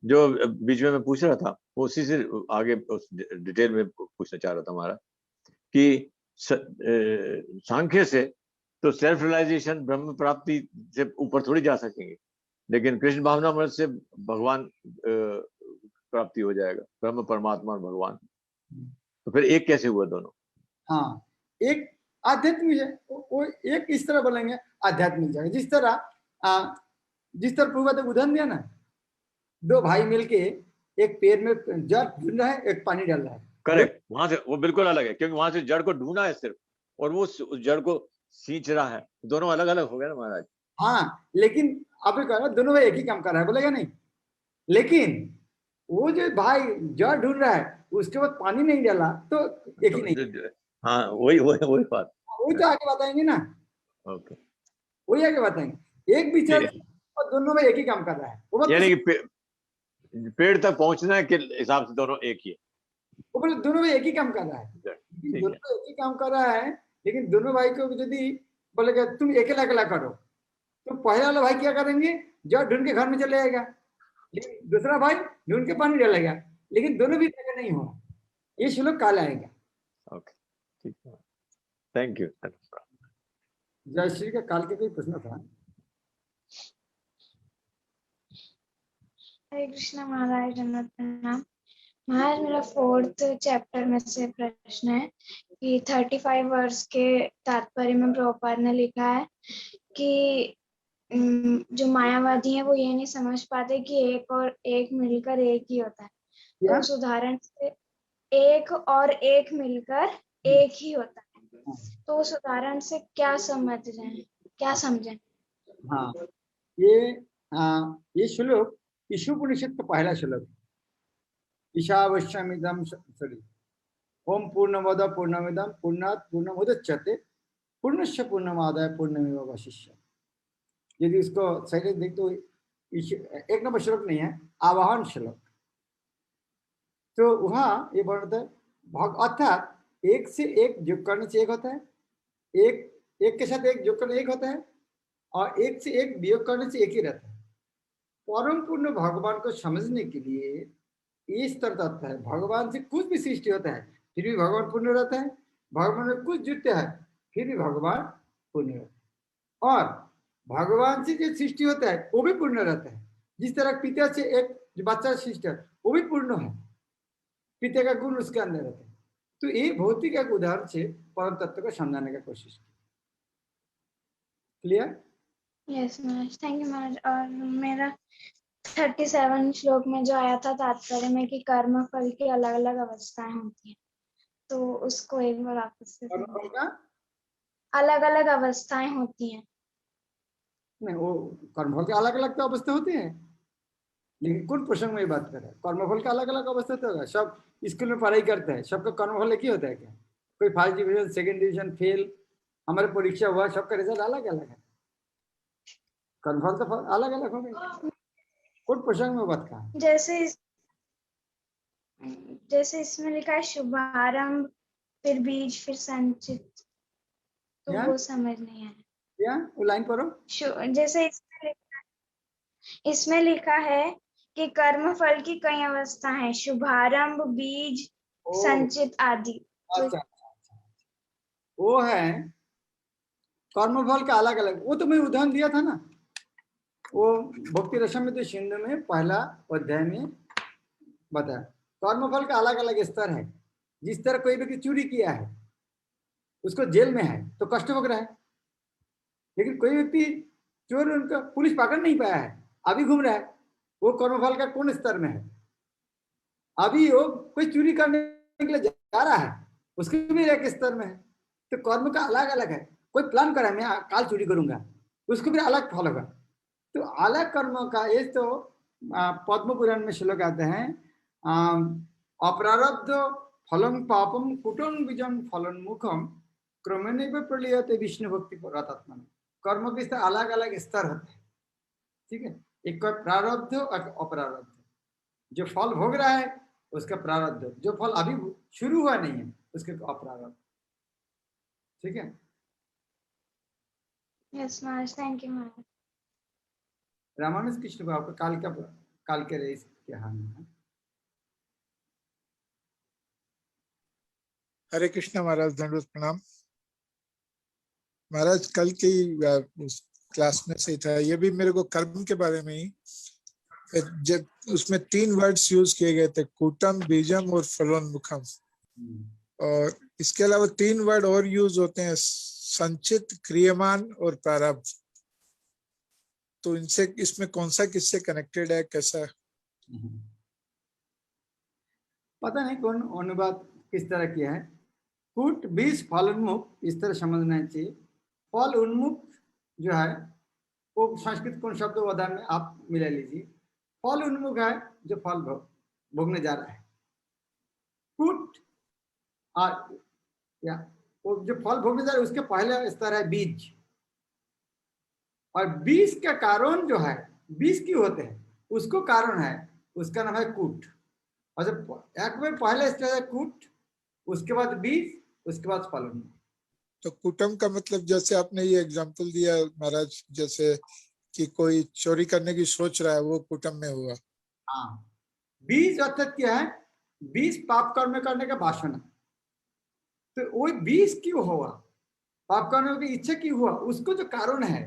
जो बीच में मैं पूछ रहा था, वो उसी से आगे उस डिटेल में पूछना चाह रहा था महाराज कि सांख्य से तो सेल्फ रियलाइजेशन ब्रह्म प्राप्ति से ऊपर थोड़ी जा सकेंगे, लेकिन कृष्ण भावना मर्द से भगवान प्राप्ति हो जाएगा, ब्रह्म परमात्मा और भगवान। तो फिर एक कैसे हुआ दोनों? हाँ, एक आध्यात्मिक है, वो एक इस तरह बोलेंगे आध्यात्मिक जगह, जिस तरह पूर्व तक उदाहरण दिया ना, दो भाई मिलके एक पेड़ में जड़ ढूंढ रहा है, एक पानी डाल रहा है। करेक्ट, वहां से वो बिल्कुल अलग है, क्योंकि वहां से जड़ को ढूंढा है सिर्फ, और वो उस जड़ को सींच रहा है। दोनों अलग अलग हो गए ना महाराज। हाँ, लेकिन आप कह रहे दोनों भाई एक ही काम कर रहा है, बोलेगा नहीं, लेकिन वो जो भाई जड़ ढूंढ रहा है उसके बाद पानी नहीं डाला तो एक ही नहीं। हाँ वही वही वही बात। वही तो आगे बताएंगे ना, ओके वही आगे बताएंगे। एक विचार और दोनों में एक ही काम कर रहा है। वो यानी कि पेड़ तक पहुंचने के हिसाब से दोनों एक ही है। वो बोले दोनों में एक ही काम कर रहा है, ठीक दोनों है। में एक ही काम कर रहा है। लेकिन दोनों भाई को यदि बोलेगा तुम अकेला अकेला करो तो पहले वाला भाई क्या करेंगे, जड़ ढूंढ के घर में चले जाएगा, लेकिन दूसरा भाई ढूंढ के पानी डालेगा, लेकिन दोनों भी जगह नहीं हो। ये श्लोक काल आएगा। ओके ठीक है, थैंक यू। जय श्री का काल के कोई प्रश्न था? हरे कृष्णा महाराज, दंडवत प्रणाम। महाराज मेरा 4th चैप्टर में से प्रश्न है कि 35 वर्ष के तात्पर्य में प्रभुपाद ने लिखा है कि जो मायावादी है वो ये नहीं समझ पाते कि एक और एक मिलकर एक ही होता है। तो उस उदाहरण से एक और एक मिलकर एक ही होता है, तो उस उदाहरण से क्या समझ रहे हैं, क्या समझें? हाँ, ये श्लोक ईशोपनिषद का पहला श्लोक। ईशावश्यमिदं सॉरी ओम पूर्णमद पूर्णमिदं पूर्णात् पूर्णमुदच्यते पूर्णस्य पूर्णमादाय पूर्णमेवावशिष्यते। यदि उसको सही देख तो एक नंबर श्लोक नहीं है, आवाहन श्लोक। तो वहाँ ये बोलता है अर्थात एक से एक जोड़ करने से एक होता है, एक के साथ एक जोड़ करने एक होता है, और एक से एक वियोग करने से एक ही रहता है। परम पूर्ण भगवान को समझने के लिए इस तरह तत्व है। भगवान से कुछ भी सृष्टि होता है फिर भी भगवान पूर्ण रहता है, भगवान में कुछ जुटता है फिर भी भगवान पूर्ण रहता है, और भगवान से जो सृष्टि होता है वो भी पूर्ण रहता है। जिस तरह पिता से एक जो बच्चा सृष्टि है वो भी पूर्ण है, पिता का गुण उसके अंदर रहता है। तो ये भौतिक एक उदाहरण से परम तत्व को समझाने का कोशिश की। क्लियर? यस महाराज, थैंक यू महाराज। और मेरा 37 श्लोक में जो आया था तात्पर्य में कि कर्म फल की अलग अलग अवस्थाएं होती हैं, तो उसको एक बार वापस से अलग अलग अवस्थाएं होती हैं। नहीं, वो कर्मफल के अलग अलग तो अवस्था होते हैं, लेकिन कौन प्रसंग में ये बात कर रहा है? कर्मफल का अलग अलग अवस्था तो होगा। सब स्कूल में पढ़ाई करते हैं, सबका कर्मफल एक ही होता है क्या? कोई first division second division fail, हमारे परीक्षा हुआ, सबका रिजल्ट अलग अलग है। कर्मफल तो अलग अलग हो गए। कौन प्रसंग में बात कहा? जैसे इसमें लिखा है शुभारंभ, फिर बीज, फिर संचित, तो वो समझ नहीं आया। क्या वो लाइन पढ़ो। जैसे इसमें लिखा है कि कर्म फल की कई अवस्था है, शुभारंभ, बीज, संचित आदि। अच्छा, वो है कर्मफल का अलग अलग। वो तो मैं उदाहरण दिया था ना, वो भक्ति रसम सिंधु में पहला अध्याय में बताया। कर्मफल का अलग अलग स्तर है। जिस तरह कोई व्यक्ति चोरी किया है उसको जेल में है तो कष्ट भोग रहा है, लेकिन कोई व्यक्ति चोर उनका पुलिस पकड़ नहीं पाया है, अभी घूम रहा है, वो कर्मफल का कौन स्तर में है? अभी वो कोई चोरी करने के लिए जा रहा है, उसके भी एक स्तर में है। तो कर्म का अलग अलग है। कोई प्लान करा मैं काल चोरी करूंगा, उसको भी अलग फल होगा। तो अलग कर्म का ये तो पद्म पुराण में श्लोक आते हैं, अप्रारब्ध फलम पापम कुटन बीजम फलन मुखम क्रमेण प्रलीयते विष्णु भक्ति रतात्मा। कर्म के स्तर अलग अलग स्तर होते हैं, ठीक है। एक का प्रारब्ध और अप्रारब्ध। जो फल भोग रहा है उसका प्रारब्ध, जो फल अभी शुरू हुआ नहीं है उसके अप्रारब्ध, ठीक है। यस महाराज, थैंक यू महाराज। रामानुज कृष्ण बाबू काल के रेस क्या हाल है? हरे कृष्णा महाराज, दंडवत प्रणाम महाराज। कल की क्लास में से था, ये भी मेरे को कर्म के बारे में ही, जब उसमें 3 वर्ड्स यूज किए गए थे, कूटम, बीजम और फलोन्मुखम, और इसके अलावा 3 वर्ड और यूज होते हैं, संचित, क्रियमान और प्रारब्ध। तो इनसे इसमें कौन सा किससे कनेक्टेड है, कैसा? पता नहीं कौन अनुवाद किस तरह किया है। कूट, बीज, फल उन्मुख, इस तरह समझना चाहिए। फल उन्मुख जो है वो संस्कृत कौन शब्द उदाहरण में आप मिला लीजिए। फल उन्मुख है जो फल भोगने जा रहा है। कूट और या वो जो फल भोगने जा रहा है उसके पहले स्तर है बीज, और बीज का कारण जो है, बीज क्यों होते हैं उसको कारण है, उसका नाम है कूट। और जब एक बार पहले स्तर है कूट, उसके बाद बीज, उसके बाद फलन। तो कुटुम्ब का मतलब जैसे आपने ये एग्जांपल दिया महाराज, जैसे कि कोई चोरी करने की सोच रहा है, वो कुटुम्ब में हुआ। हाँ, बीज अर्थात क्या है, बीज पाप कर्म करने का वासना। तो वो बीज क्यों हुआ, पाप करने की इच्छा क्यों हुआ, उसको जो कारण है,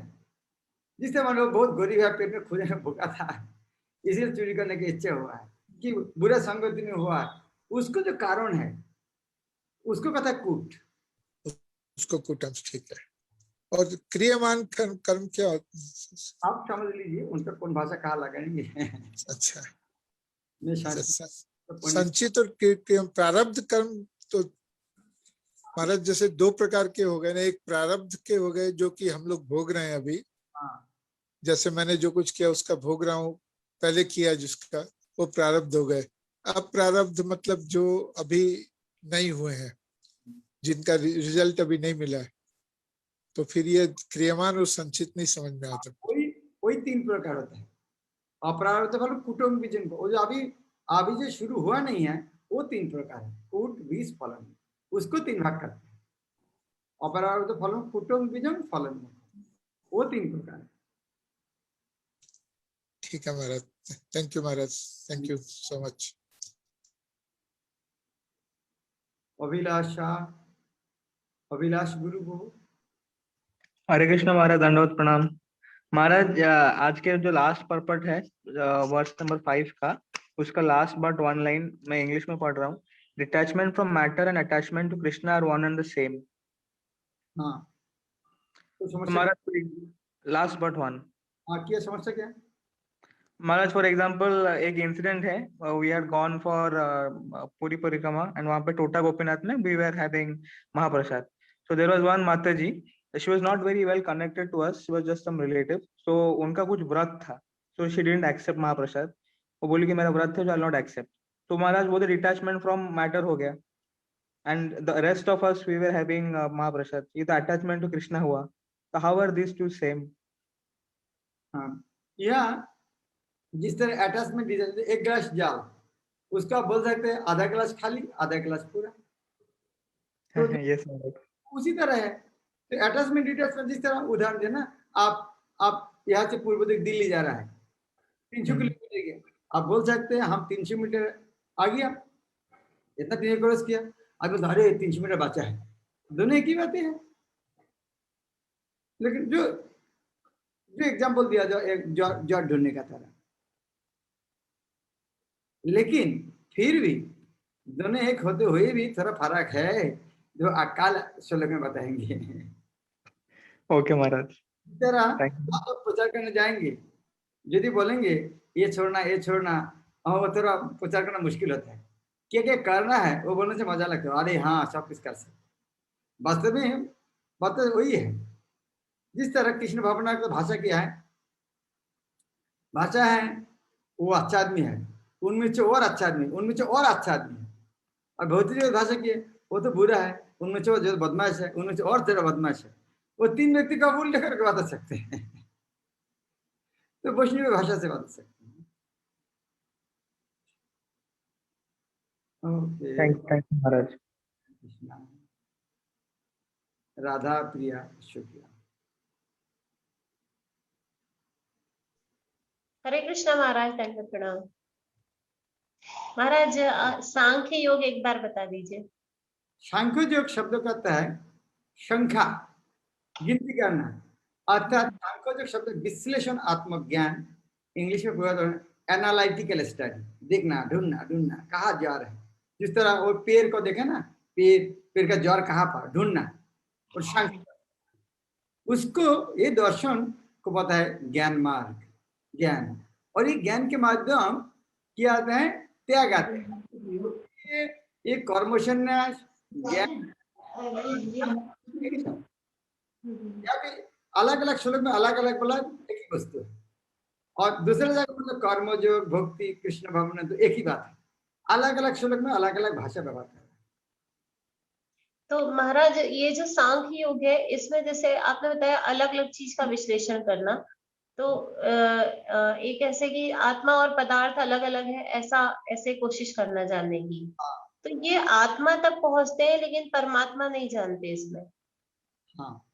जिससे मान लो बहुत गरीब है, पेट में खुदे में भूखा था, इसलिए चोरी करने की इच्छा हुआ है, कि बुरा संगति में हुआ है, उसको जो कारण है उसको कहता है कूट। उसको कुटुम्ब, ठीक है। और क्रियमान कर्म क्या होता? आप समझ लीजिए, उनका कौन भाषा कहाँ लगाएंगे। अच्छा, मैं शांति संचित और प्रारब्ध कर्म तो महाराज जैसे दो प्रकार के हो गए ना, एक प्रारब्ध के हो गए जो कि हम लोग भोग रहे हैं अभी। हाँ, जैसे मैंने जो कुछ किया उसका भोग रहा हूँ, पहले किया जिसका, वो प्रारब्ध हो गए। अब प्रारब्ध मतलब जो अभी नहीं हुए हैं, जिनका रिजल्ट अभी नहीं मिला है, तो फिर ये क्रियमान और संचित नहीं समझ में आता। वही 3 प्रकार होता है। अप्रारब्ध फल, कुटुम्ब बीजन को, वो जो अभी जो शुरू हुआ नहीं है, वो 3 प्रकार है, कूट बीज फलन, उसको 3 भाग करते हैं। अप्रारब्ध फलन, कुटुम्ब बीजन, फलन, वो 3 प्रकार है। ठीक है महाराज, थैंक यू महाराज, thank you so much. Abhilasha, Abhilash गुरु को। हरे कृष्ण महाराज, दंडवत प्रणाम महाराज। आज के जो लास्ट पर्पट है वर्स नंबर 5 का, उसका लास्ट बट 1 लाइन मैं इंग्लिश में पढ़ रहा हूँ। Detachment from matter and attachment to Krishna are one and the same. हाँ, तो तो समस्या महाराज लास्ट बट 1। हाँ, क्या समस्या क्या है? महाराज फॉर एग्जांपल एक इंसिडेंट है, वी हैड गॉन फॉर पूरी परिक्रमा एंड वहां पे टोटा गोपीनाथ में वी वर हैविंग महाप्रसाद। सो देयर वाज वन माता जी, she was not very well connected to us, she was just some relative. So उनका कुछ व्रत था, सो शी डिडंट एक्सेप्ट महाप्रसाद। वो बोली कि मेरा व्रत है, जो आई नॉट एक्सेप्ट। तो महाराज वो डिटैचमेंट फ्रॉम मैटर हो गया, and the rest of us we were having mahaprasad. ये तो अटैचमेंट टू कृष्णा हुआ। तो how are this two same? हाँ, यह जिस तरह अटैचमेंट दी जाती है, एक गिलास जल, उसका आप बोल सकते हैं आधा गिलास खाली, आधा गिलास पूरा। तो यस महाराज, उसी तरह है। तो अटैचमेंट डिटैचमेंट, जिस तरह उदाहरण देना, आप यहाँ से पूर्व दिख दिल्ली जा रहा है, 300 किलोमीटर गया, आप बोल सकते हैं हम 300 मीटर आ गया, इतना 300 क्रॉस किया, आप बोलते अरे 300 मीटर बचा है। दोनों एक ही बातें हैं। लेकिन जो एग्जाम्पल दिया जो एक जड़ ढूंढने का था, लेकिन फिर भी दोनों एक होते हुए भी थोड़ा फर्क है, जो अकाल श्लोक में बताएंगे। ओके महाराज, इस तरह थैंक यू। आप लोग प्रचार करने जाएंगे, यदि बोलेंगे ये छोड़ना ये छोड़ना, और वो थोड़ा प्रचार करना मुश्किल होता है। क्या करना है वो बोलने से मजा लगता है, अरे हाँ सब कुछ कर सकते। वास्तव में बात तो वही है। जिस तरह कृष्ण भावना की भाषा क्या है, भाषा है वो अच्छा आदमी है, उनमें से और अच्छा आदमी, उनमें से और अच्छा आदमी है। और भौतिक भाषा की है, वो तो बुरा है, उनमें से जो बदमाश है, उनमें से और ज्यादा बदमाश है। वो 3 व्यक्ति का मूल लेकर के बता सकते हैं। तो वैष्णव भाषा से बता सकते हैं। ओके, थैंक यू महाराज। राधा प्रिया शुक्ला। हरे कृष्णा महाराज, दंडवत प्रणाम महाराज। सांख्य योग एक बार बता दीजिए। सांख्य योग शब्द कहता है संख्या, गिनती करना, अर्थात सांख्य योग शब्द विश्लेषणात्मक ज्ञान, इंग्लिश में पूरा एनालिटिकल स्टडी, देखना, ढूंढना, ढूंढना कहाँ जा रहा है। जिस तरह वो पेड़ को देखे ना, पेड़ का जड़ कहाँ पर, ढूंढना। और सांख्य उसको, ये दर्शन को पता है ज्ञान मार्ग, ज्ञान। और ये ज्ञान के माध्यम क्या आते हैं, त्याग आते हैं। ये कर्म संन्यास, ज्ञान, अलग अलग श्लोक में अलग अलग बोला, एक ही वस्तु है। और दूसरे जगह मतलब कर्म योग, भक्ति, कृष्ण भावना, तो एक ही बात है। अलग अलग श्लोक में अलग अलग भाषा व्यवहार कर रहे हैं। तो महाराज ये जो सांख्य योग है, इसमें जैसे आपने बताया अलग अलग चीज का विश्लेषण करना, तो एक ऐसे कि आत्मा और पदार्थ अलग अलग है, ऐसे कोशिश करना जानने की। तो ये आत्मा तक पहुंचते हैं लेकिन परमात्मा नहीं जानते इसमें। हाँ,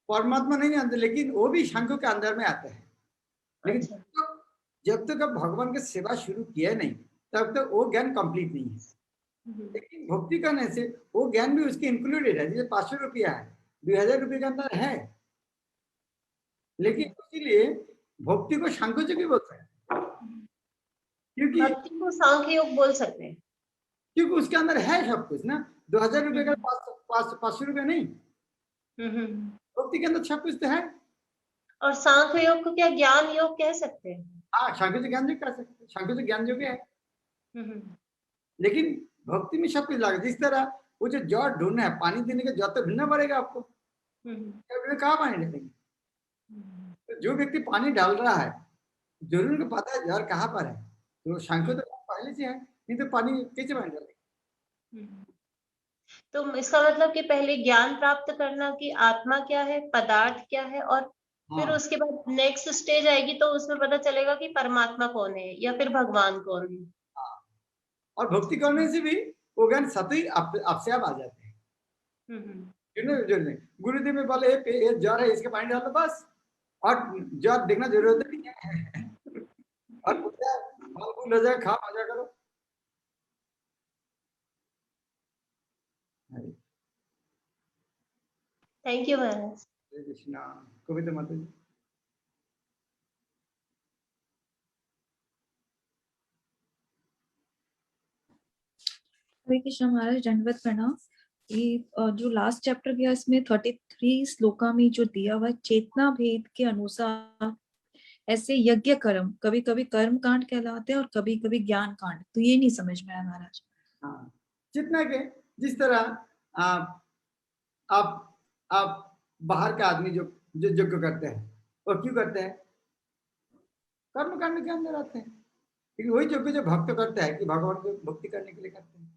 परमात्मा नहीं जानते, लेकिन वो भी सांख्यों के अंदर में आते हैं। लेकिन अच्छा। जब तक आप भगवान की सेवा शुरू किया नहीं, तब तक वो ज्ञान कंप्लीट नहीं है। लेकिन भक्ति करने से वो ज्ञान भी उसके इंक्लूडेड है। जैसे 500 रुपया है, 2000 रुपये के अंदर है, लेकिन इसीलिए भक्ति को सांख्य भी बोलते हैं, क्योंकि भक्ति को सांख्य योग बोल सकते हैं, क्योंकि उसके अंदर है सब कुछ ना। 2000 रुपये का 500 रुपये नहीं, भक्ति के अंदर सब कुछ तो है। और सांख्य योग को क्या ज्ञान योग कह सकते हैं? हाँ, सांख्य से ज्ञान योग कह सकते हैं, सांख्य से ज्ञान योग है। लेकिन भक्ति में सब कुछ लगा। जिस तरह वो जो जड़ ढूंढना है, पानी देने का जड़ तो ढूंढना पड़ेगा आपको, कहाँ पानी डालेंगे? तो जो व्यक्ति पानी डाल रहा है, जरूर उनको पता है जड़ कहाँ पर है, तो सांख्य तो पहले से है, नहीं तो पानी कैसे पानी डालेंगे? तो इसका मतलब कि पहले ज्ञान प्राप्त करना कि आत्मा क्या है, पदार्थ क्या है, और फिर हाँ। उसके बाद नेक्स्ट स्टेज आएगी तो उसमें पता चलेगा कि परमात्मा कौन है या फिर भगवान कौन है। और भक्ति करने से भी वो ज्ञान सत ही आपसे आप आ जाते हैं। गुरुदेव में बोले ये जड़ है, इसके पानी डाल दो बस, और जड़ देखना जरूरत नहीं है। और फल हो जाए, खा मजा करो। थैंक यू महाराज। हरे कृष्णा। कविता माता जी। हरे कृष्ण महाराज, दंडवत प्रणाम। ये जो लास्ट चैप्टर गया, इसमें 33 श्लोका में जो दिया हुआ चेतना भेद के अनुसार ऐसे यज्ञ कर्म कभी कभी कर्म कांड कहलाते हैं और कभी कभी ज्ञान कांड, तो ये नहीं समझ में आया महाराज। हाँ, चेतना के जिस तरह आप बाहर के आदमी जो यज्ञ करते हैं, और क्यों करते हैं? कर्म कांड के अंदर आते हैं। क्योंकि वही यज्ञ जो भक्त करता है कि भगवान को भक्ति करने के लिए करते हैं,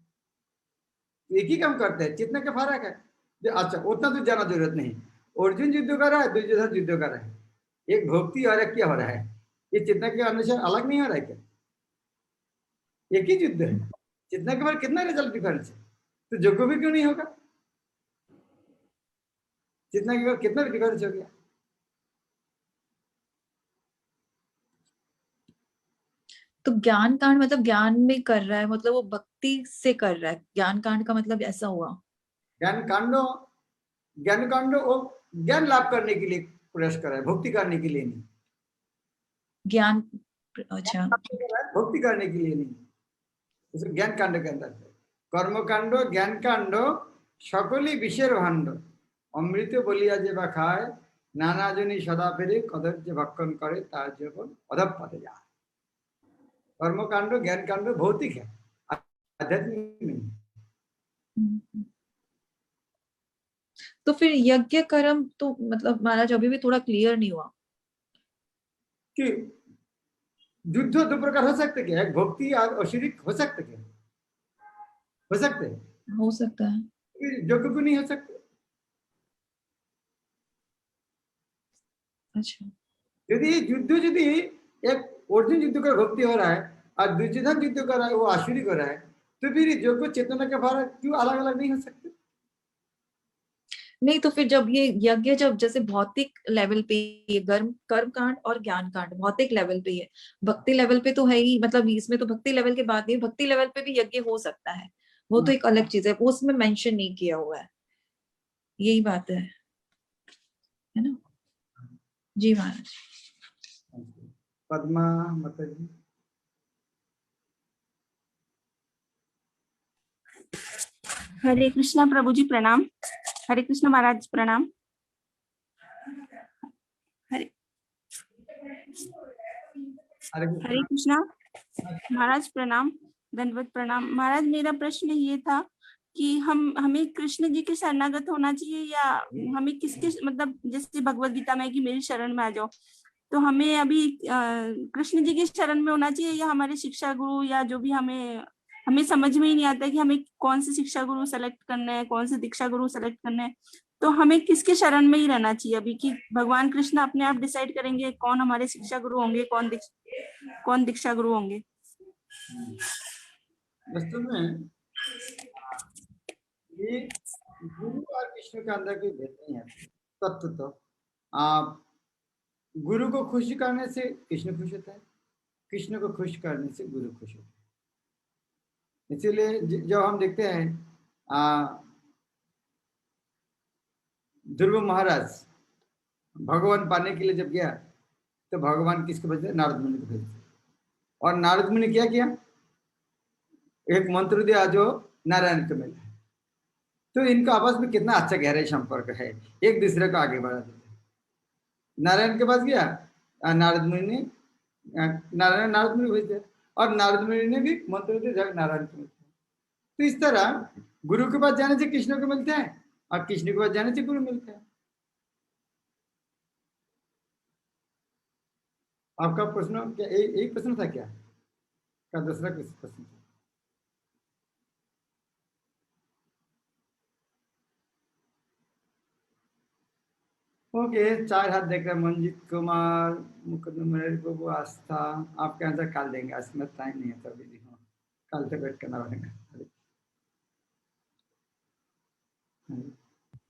एक ही काम करते हैं। चेतना का फर्क है। अच्छा, उतना तो जाना जरूरत नहीं। अर्जुन युद्ध कर रहा है, दुर्योधन युद्ध कर रहा है, एक भक्ति और एक क्या हो रहा है? ये चेतना के अनुसार अलग नहीं हो रहा है क्या? एक ही युद्ध है। चेतना के बाद कितना रिजल्ट डिफरेंस है? तो यज्ञ भी क्यों नहीं होगा? चेतना के बाद कितना डिफरेंस हो गया? तो ज्ञान कांड मतलब ज्ञान में कर रहा है, मतलब वो भक्ति से कर रहा है। ज्ञान कांड का मतलब ऐसा हुआ। ज्ञान कांडो वो ज्ञान लाभ करने के लिए प्रयास कर रहा है, भक्ति करने के लिए नहीं। ज्ञान, अच्छा, भक्ति करने के लिए नहीं। उसे ज्ञान कांड के अंदर कर्म कांड, ज्ञान कांड सकली विषेर भाण्ड, अमृत बलिया जे बा खाए, नाना जनी सदा फेरे कदर्य भक्षण करे तार जीवन अधपते जा। कर्म कांड, ज्ञान कांड भौतिक है, आध्यात्मिक नहीं। तो फिर यज्ञ कर्म तो मतलब महाराज अभी भी थोड़ा क्लियर नहीं हुआ कि युद्ध दो प्रकार हो सकते क्या? एक भक्ति और अशिरिक हो सकते क्या? हो सकते हैं, हो सकता है। यज्ञ को नहीं हो सकते। अच्छा, यदि युद्ध यदि एक अर्जुन युद्ध का भक्ति हो रहा है और दुर्योधन युद्ध कर रहा है, वो आसुरिक हो रहा है, तो फिर जो चेतना के फर्क क्यों अलग अलग नहीं हो सकते? नहीं तो फिर जब ये यज्ञ जब जैसे भौतिक लेवल पे ये कर्म कांड और ज्ञान कांड भौतिक लेवल पे है, भक्ति लेवल पे तो है ही, मतलब इसमें तो भक्ति लेवल के बाद नहीं, भक्ति लेवल पे भी यज्ञ हो सकता है, वो तो एक अलग चीज है, वो उसमें मेंशन नहीं किया हुआ है। यही बात है ना? जी महाराज। पद्मा माता जी। हरे कृष्णा प्रभु जी प्रणाम। हरे कृष्ण महाराज प्रणाम। हरे कृष्णा महाराज प्रणाम, दंडवत प्रणाम। महाराज मेरा प्रश्न ये था कि हमें कृष्ण जी के शरणागत होना चाहिए या हमें किसके, मतलब जैसे भगवत गीता में कि मेरी शरण में आ जाओ, तो हमें अभी कृष्ण जी की शरण में होना चाहिए या हमारे शिक्षा गुरु, या जो भी हमें समझ में ही नहीं आता कि हमें कौन से शिक्षा गुरु सेलेक्ट करना है, कौन से दीक्षा गुरु सेलेक्ट करना है। तो हमें किसके शरण में ही रहना चाहिए अभी, कि भगवान कृष्ण अपने आप डिसाइड करेंगे कौन हमारे शिक्षा गुरु होंगे, कौन दीक्षा गुरु होंगे? वास्तव में ये गुरु और कृष्ण के अंदर कोई भेद नहीं है। तत्व तो आप गुरु को खुश करने से कृष्ण खुश होता है, कृष्ण को खुश करने से गुरु खुश होता है। इसीलिए जब हम देखते हैं ध्रुव महाराज भगवान पाने के लिए जब गया तो भगवान किसको भेजते? नारद मुनि को भेजते। और नारद मुनि क्या किया? एक मंत्र दिया जो नारायण को मिला। तो इनका आपस में कितना अच्छा गहरा संपर्क है, एक दूसरे को आगे बढ़ा देते। नारायण के पास गया नारद मुनि ने, नारद मुनि भेज दिया, और नारद मुनि ने भी मंत्र दिया नारायण को मिलता है। तो इस तरह गुरु के पास जाने से कृष्ण को मिलता है और कृष्ण के पास जाने से गुरु मिलता है। आपका प्रश्न क्या एक प्रश्न था क्या? का दूसरा किस प्रश्न था? ओके, 4 हाथ देख रहे हैं। मंजीत कुमार, मुकदम बाबू, आस्था, आपके आंसर कल देंगे, आज में टाइम नहीं है तो अभी हाँ कल तक वेट करना पड़ेगा।